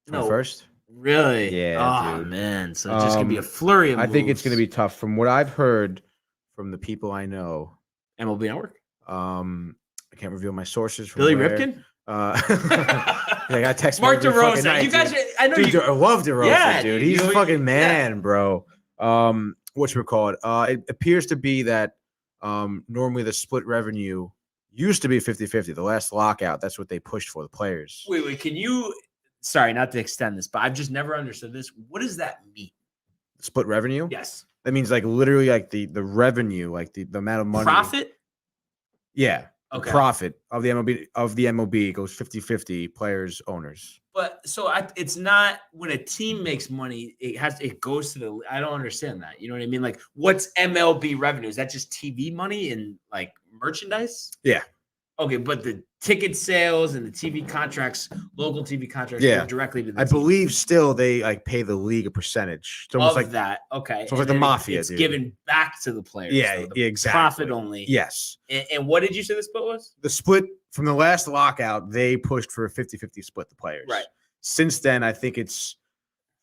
No, 21st? really? Yeah, Oh dude. man, so it's just gonna be a flurry of I think it's moves. gonna be tough. From what I've heard from the people I know, MLB Network. I can't reveal my sources. From Billy where. Ripken. I got text Mark every fucking DeRosa. night, You guys, dude. I know Dude, you. I love DeRosa, Yeah, dude. dude. He's You a know, fucking man, bro. Whatchamacallit? It appears to be that normally the split revenue used to be 50-50. The last lockout, that's what they pushed for, the players. Wait. Can you? Sorry, not to extend this, but I've just never understood this. What does that mean? Split revenue? Yes. That means like literally like the revenue, like the amount of money. Profit. Yeah. Okay. Profit of the MLB goes 50-50 players, owners. But so it's not when a team makes money, it goes to the. I don't understand that. You know what I mean? Like, what's MLB revenue? Is that just TV money and like merchandise? Yeah. Okay, but the ticket sales and the TV contracts, local TV contracts, Yeah. go directly to the I team. believe still they like pay the league a percentage. It's almost Of like that. Okay, it's like And the then mafia, It's dude. given back to the players. Yeah, though, the exactly. Profit only. yes. And what did you say the split was? The split from the last lockout, they pushed for a 50-50 split, the players. Right. Since then, I think it's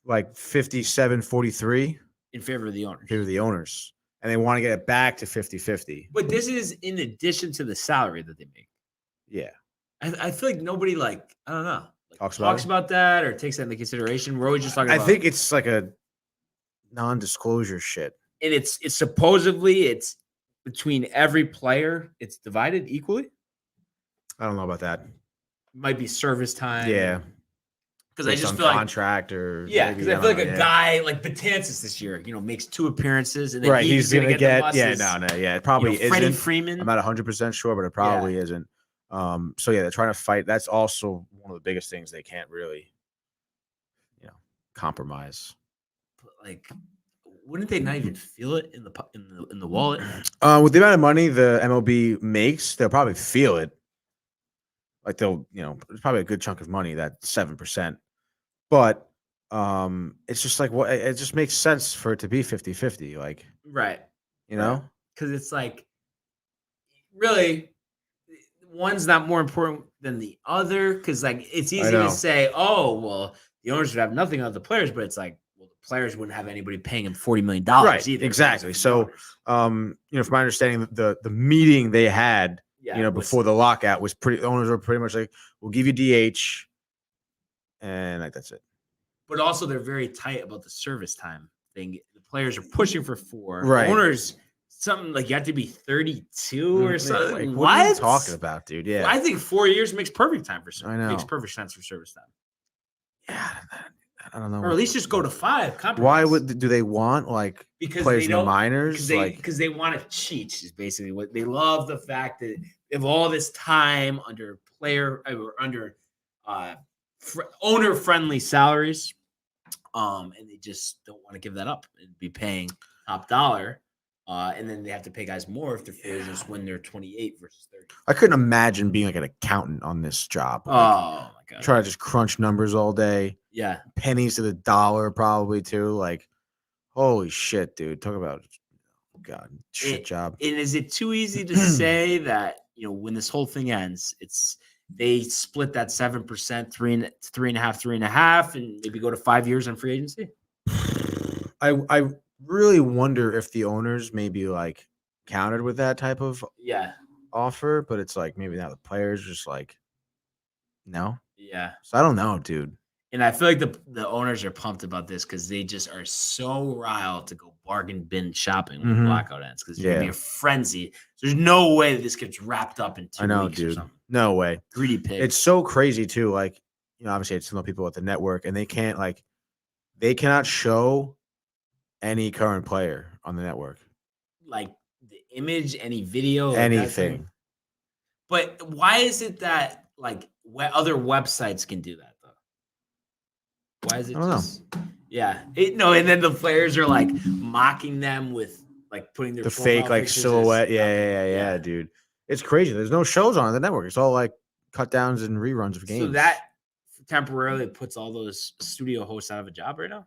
like 57-43 In favor of the owners. in favor of the owners. And they want to get it back to 50-50. But this is in addition to the salary that they make. Yeah. I feel like nobody I don't know, Talks talks about about that or takes that into consideration. We're always just talking I about. think it's like a non-disclosure shit. And it's supposedly it's between every player. It's divided equally. I don't know about that. Might be service time. Yeah. Because I Based just on feel like contract or yeah, maybe, because I feel like don't a know, yeah. guy like Betances this year, makes 2 appearances and then Right, he's gonna get the it probably Freddie isn't. Freeman. I'm not 100% sure, but it probably isn't. So yeah, they're trying to fight. That's also one of the biggest things they can't really, compromise. Like, wouldn't they not even feel it in the wallet? With the amount of money the MLB makes, they'll probably feel it. Like they'll, it's probably a good chunk of money, that 7%. But it's just like what it just makes sense for it to be 50-50. Like, Right. Because it's like really one's not more important than the other. Because like it's easy to say, oh well, the owners would have nothing on the players, but it's like, well, the players wouldn't have anybody paying them $40 million Right, either. exactly. So, from my understanding, the meeting they had, before the lockout was the owners were pretty much like, we'll give you DH, and like that's it. But also they're very tight about the service time thing. The players are pushing for 4. Right. The owners, something like you have to be 32 or something. Like, what are you talking about, dude? Yeah, I think 4 years makes perfect time for service. I know. Makes perfect sense for service time. Yeah, I don't know. Or at least just go to 5. Compromise. Why do they want like because players they in the don't, minors? Because they want to cheat is basically what they love. The fact that they have all this time under owner friendly salaries, and they just don't want to give that up and be paying top dollar. And then they have to pay guys more if they're free agents when they're 28 versus 30. I couldn't imagine being like an accountant on this job. Oh my god! Try to just crunch numbers all day. Yeah, pennies to the dollar, probably too. Like, holy shit, dude! Talk about shit job. And is it too easy to say that when this whole thing ends, they split that 7%, 3.5, and maybe go to 5 years on free agency? I really wonder if the owners maybe like countered with that type of offer, but it's like maybe now the players just like no. Yeah. So I don't know, dude. And I feel like the owners are pumped about this because they just are so riled to go bargain bin shopping when the blackout ends because it's going to be a frenzy. There's no way that this gets wrapped up in 2 weeks or something. No way. Greedy pig. It's so crazy too. Like, obviously it's some people at the network and they cannot show any current player on the network. Like the image, any video, anything. But why is it that like other websites can do that? Why is it just? Yeah, and then the players are like mocking them with like putting their the fake like silhouette. Yeah, dude. It's crazy. There's no shows on the network. It's all like cut downs and reruns of games. So that temporarily puts all those studio hosts out of a job right now.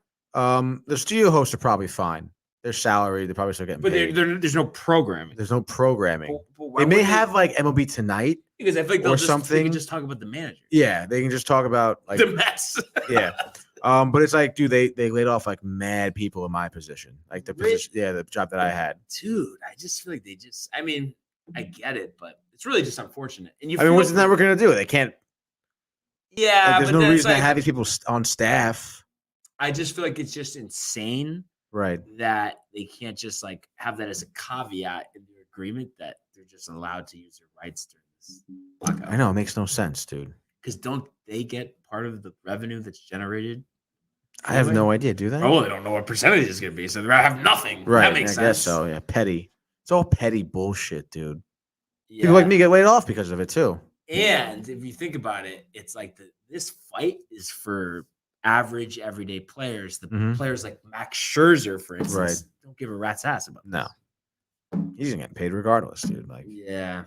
The studio hosts are probably fine. They're salary. They're probably still getting paid. But there's no programming. There's no programming. But they may have like MLB Tonight because I feel like they can just talk about the manager. Yeah, they can just talk about like the Mets. Yeah. But it's like, dude, they laid off like mad people in my position, like the position, the job that I had. Dude, I just feel like I mean, I get it, but it's really just unfortunate. And what's the network gonna do? They can't. Yeah, there's no reason to have these people on staff. I just feel like it's just insane, right? That they can't just like have that as a caveat in their agreement that they're just allowed to use their rights during this blackout. I know it makes no sense, dude. Because don't they get part of the revenue that's generated? I have no idea. Do they? Oh, they don't know what percentage it's going to be, so they have nothing. Right. That makes sense. I guess so. Yeah. Petty. It's all petty bullshit, dude. Yeah. People like me get laid off because of it too. And if you think about it, it's like this fight is for average, everyday players. The players like Max Scherzer, for instance, don't give a rat's ass about this. No. He's gonna get paid regardless, dude. Like, yeah.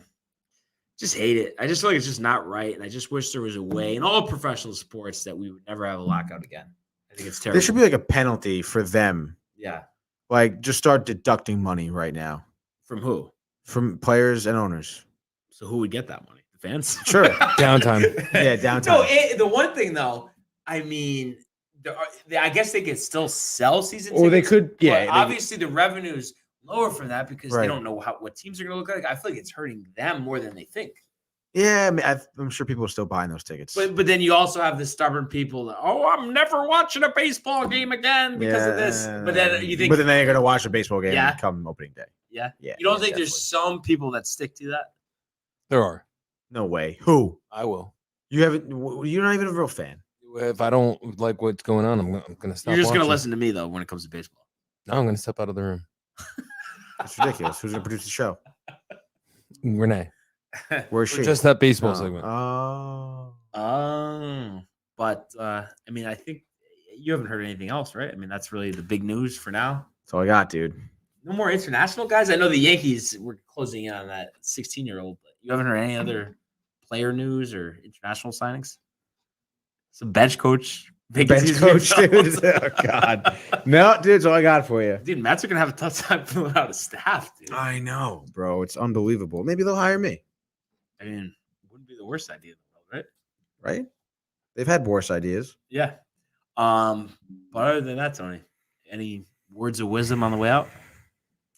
Just hate it. I just feel like it's just not right. And I just wish there was a way in all professional sports that we would never have a lockout again. I think it's terrible. There should be like a penalty for them. Yeah. Like, just start deducting money right now. From who? From players and owners. So who would get that money? The fans? Sure. Downtime. Yeah, downtime. No, the one thing though, I mean, I guess they could still sell season tickets. Or they could, yeah. Obviously, the revenue's lower from that because they don't know what teams are going to look like. I feel like it's hurting them more than they think. Yeah, I mean, I'm sure people are still buying those tickets. But then you also have the stubborn people that, I'm never watching a baseball game again because of this. But then you think, but then they're going to watch a baseball game come opening day. Yeah. Yeah. You don't think there's some people that stick to that? There are. No way. Who? I will. You're not even a real fan. If I don't like what's going on, I'm going to stop. You're just going to listen to me though when it comes to baseball. No, I'm going to step out of the room. It's ridiculous. Who's going to produce the show? Renee. Where's she? Just that baseball segment. But I mean, I think you haven't heard anything else, right? I mean, that's really the big news for now. That's all I got, dude. No more international guys. I know the Yankees were closing in on that 16-year-old, but you haven't heard any other player news or international signings? Some bench coach. Bench coach, dude. Oh, God. No, dude, that's all I got for you. Dude, Mets are going to have a tough time filling out a staff, dude. I know, bro. It's unbelievable. Maybe they'll hire me. I mean, it wouldn't be the worst idea in the world, right? Right? They've had worse ideas. Yeah. But other than that, Tony, any words of wisdom on the way out?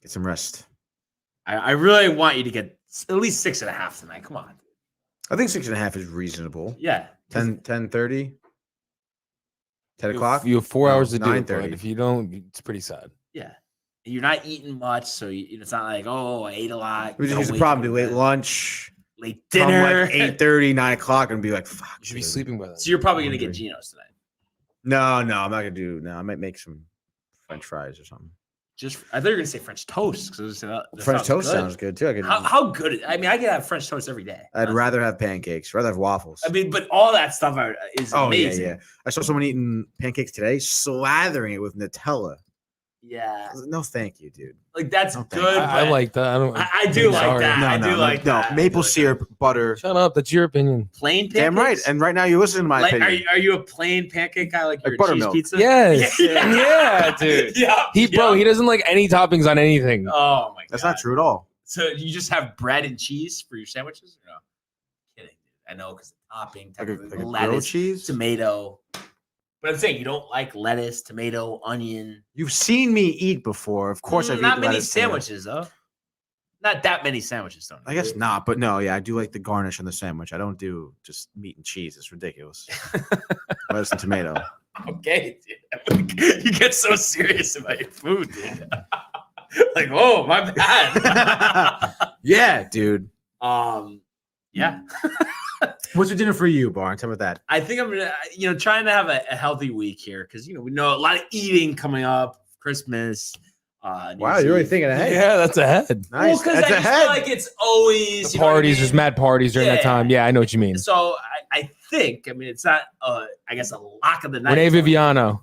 Get some rest. I really want you to get at least 6.5 tonight. Come on. I think 6.5 is reasonable. Yeah. 10:30? 10 o'clock? You have 4 hours to do it. 9:30. If you don't, it's pretty sad. Yeah. You're not eating much, so it's not like, I ate a lot. It's probably late lunch. Late dinner. Like 8:30, 9 o'clock, and be like, fuck. You should be sleeping by then. So you're probably going to get Geno's tonight. No, I'm not going to do. No, I might make some French fries or something. I thought you were going to say French toast. French toast sounds good, too. How good? I mean, I can have French toast every day. I'd rather have pancakes. Rather have waffles. I mean, but all that stuff is amazing. Yeah. I saw someone eating pancakes today, slathering it with Nutella. Yeah. No, thank you, dude. Like, that's good. I like that. I do like that. I do like that. No, maple syrup, butter. Shut up. That's your opinion. Plain pancakes? Damn right. And right now you're listening to my opinion. Are you a plain pancake guy like you're a cheese buttermilk? pizza? Yes. Yeah, dude. Yeah. He doesn't like any toppings on anything. Oh, my God. That's not true at all. So you just have bread and cheese for your sandwiches? Or no? Kidding. I know because the topping, Like a lettuce, grilled cheese? tomato. But I'm saying you don't like lettuce, tomato, onion. You've seen me eat before. Of course, I've not eaten many lettuce, tomato. sandwiches though. Not that many sandwiches, Tony. I guess not, but no, yeah, I do like the garnish on the sandwich. I don't do just meat and cheese. It's ridiculous. Lettuce and tomato. Okay, dude. You get so serious about your food, dude. Like, oh, my bad. Yeah, dude. Yeah. What's your dinner for you, Barn? Tell me that. I think I'm gonna, trying to have a healthy week here because we know a lot of eating coming up, Christmas. Wow, you're really thinking ahead. Yeah, that's ahead. Nice. Well, because I That's just ahead. feel like it's always The parties, there's mad parties during that Yeah. time. Yeah, I know what you mean. So I think, it's not, I guess, a lock of the night. Renee Viviano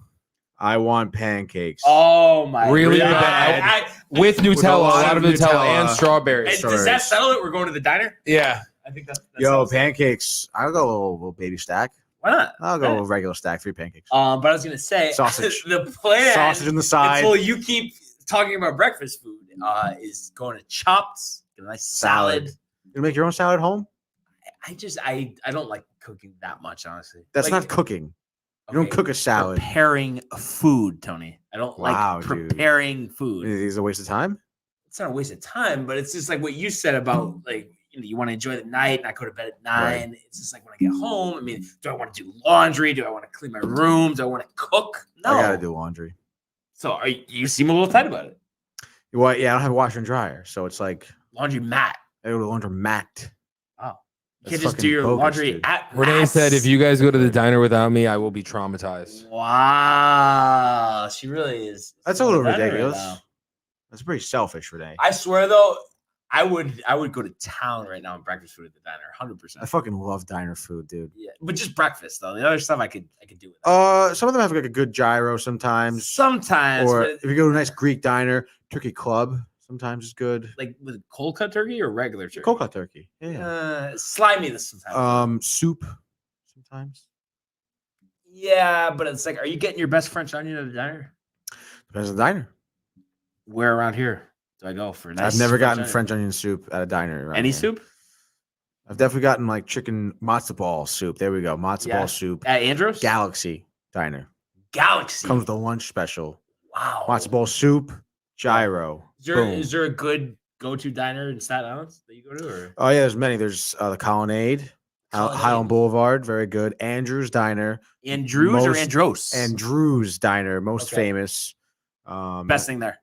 I want pancakes. Oh my Really God. bad. With Nutella, a lot of Nutella and strawberries. And does that settle it? We're going to the diner? Yeah. I think that's Yo, pancakes. I'll go a little baby stack. Why not? I'll go a regular stack, 3 pancakes. But I was gonna say Sausage. the plan Sausage on the side. until you keep talking about breakfast food is going to Chops, get a nice salad. You make your own salad at home? I don't like cooking that much, honestly. That's Like, not cooking. You don't okay, cook a salad. Preparing food, Tony. I don't Wow, like dude. preparing food. Is it a waste of time? It's not a waste of time, but it's just like what you said about like you want to enjoy the night, not go to bed at 9. Right. It's just like when I get home. Do I want to do laundry? Do I want to clean my room? Do I want to cook? No. I gotta do laundry. So you seem a little tight about it. Well, yeah, I don't have a washer and dryer, so it's like Laundry mat. I go to laundromat. Oh, you That's can't just do fucking your bogus, laundry dude. at Renee Matt's. said, if you guys go to the diner without me, I will be traumatized. Wow, she really is. That's a little Better right ridiculous. now. That's pretty selfish, Renee. I swear though, I would go to town right now and breakfast food at the diner, 100%. I fucking love diner food, dude. Yeah, but just breakfast though. The other stuff I could do with that. Some of them have like a good gyro sometimes. Sometimes, Or but if you go to a nice Greek diner, turkey club sometimes is good. like with cold cut turkey or regular turkey. Cold cut turkey. Yeah. Slimy this sometimes. Soup sometimes. Yeah, but it's like, are you getting your best French onion at a diner? Depends on the diner. Where around here do I go for? Nice I've never gotten onion? French onion soup at a diner. around Any here. soup I've definitely gotten like chicken matzo ball soup. There we go. Matzo Yeah. ball soup. at Andros. Galaxy Diner. Galaxy. Comes with a lunch special. Wow. Matzo ball soup, gyro. Boom. Is there a good go-to diner in Staten Island that you go to? Or Oh yeah, there's many. There's the Colonnade, Highland Boulevard, very good. Andrew's Diner, Andrews or most- Andros? and Drew's Diner, most Okay. famous. Best thing there.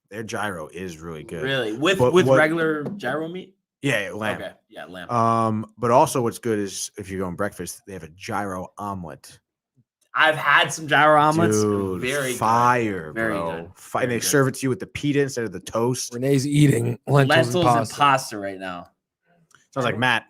Their gyro is really good. Really? With But with what- regular gyro meat? Yeah, lamb. Okay. Yeah, lamb. But also what's good is if you go on breakfast, they have a gyro omelet. I've had some gyro omelets. Dude, Very fire, good. Very bro. good. And they Very serve it to you with the pita instead of the toast. Renee's eating lentils, Lentils and pasta right now. Sounds like Matt.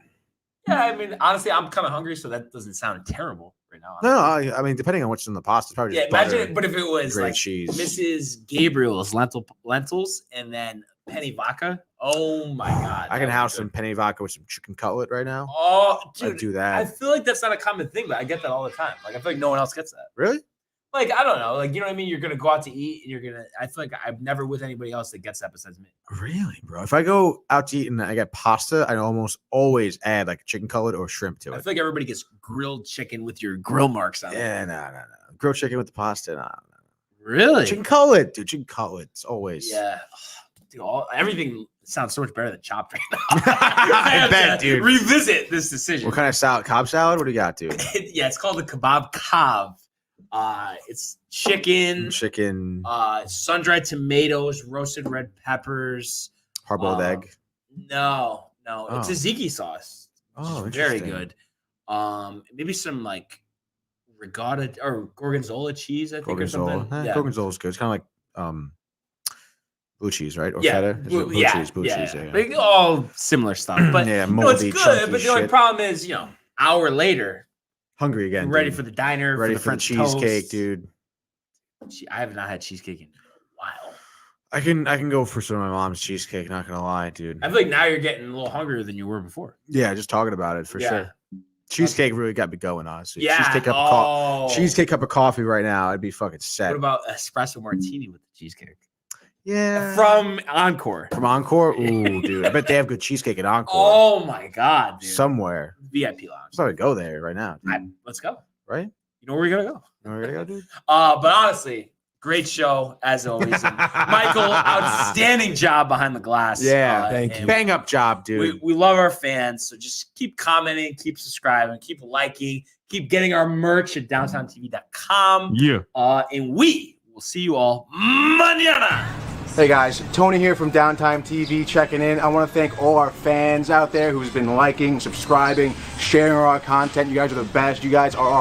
Yeah, honestly, I'm kind of hungry, so that doesn't sound terrible right now. No, I mean, depending on what's in the pasta, it's probably Yeah, just imagine butter it, but if it was grate like cheese. Mrs. Gabriel's lentils and then penny vodka. Oh my god. I that can would have be some good. penny vodka with some chicken cutlet right now. Oh, I'd dude. do I that. feel like that's not a common thing, but I get that all the time. Like I feel like no one else gets that. Really? Like I don't know. Like you know what I mean? You're gonna go out to eat and you're gonna. I feel like I'm never with anybody else that gets that besides me. Really, bro? If I go out to eat and I get pasta, I almost always add like a chicken cutlet or shrimp to I it. feel like everybody gets grilled chicken with your grill marks on it. Yeah, no. Grilled chicken with the pasta, no. Really? Chicken cutlet, dude. Chicken cutlets always. Yeah. Dude, everything sounds so much better than chopped right now. I have bet, to dude. Revisit this decision. What kind of salad? Cobb salad? What do you got, dude? Yeah, it's called the kebab kav. It's chicken, sun-dried tomatoes, roasted red peppers, Hard-boiled egg. No, it's Oh. a tzatziki sauce. Oh, Which is very interesting. good. Maybe some like ricotta or gorgonzola cheese, I think, or Gorgonzola. something. Yeah. Gorgonzola's good. It's kind of like blue cheese, right? Or Yeah, feta? Is it blue cheese. Yeah. Like, all similar stuff, but yeah, it's moldy, good. chunky But the only shit. problem is, hour later, Hungry again. ready dude. for the diner, Ready for for the French cheesecake, toast. dude. I have not had cheesecake in a while. I can go for some of my mom's cheesecake. Not gonna lie, dude. I feel like now you're getting a little hungrier than you were before. Yeah, just talking about it for Yeah. sure. Cheesecake really got me going, honestly. Yeah. Cheesecake cup of coffee right now. I'd be fucking set. What about espresso martini with the cheesecake? Yeah. From Encore. From Encore? Ooh, dude. I bet they have good cheesecake at Encore. Oh my god, dude. Somewhere. VIP lounge. I'm sorry to go there right now. Dude. Let's go. Right? You know where we're gonna go. You know where we're gonna go, dude? But honestly, Great show, as always. And Michael, outstanding job behind the glass. Yeah, thank you. Bang up job, dude. We love our fans, so just keep commenting, keep subscribing, keep liking, keep getting our merch at downtowntv.com. Yeah. And we will see you all mañana. Hey guys, Tony here from Downtime TV checking in. I want to thank all our fans out there who's been liking, subscribing, sharing our content. You guys are the best. You guys are our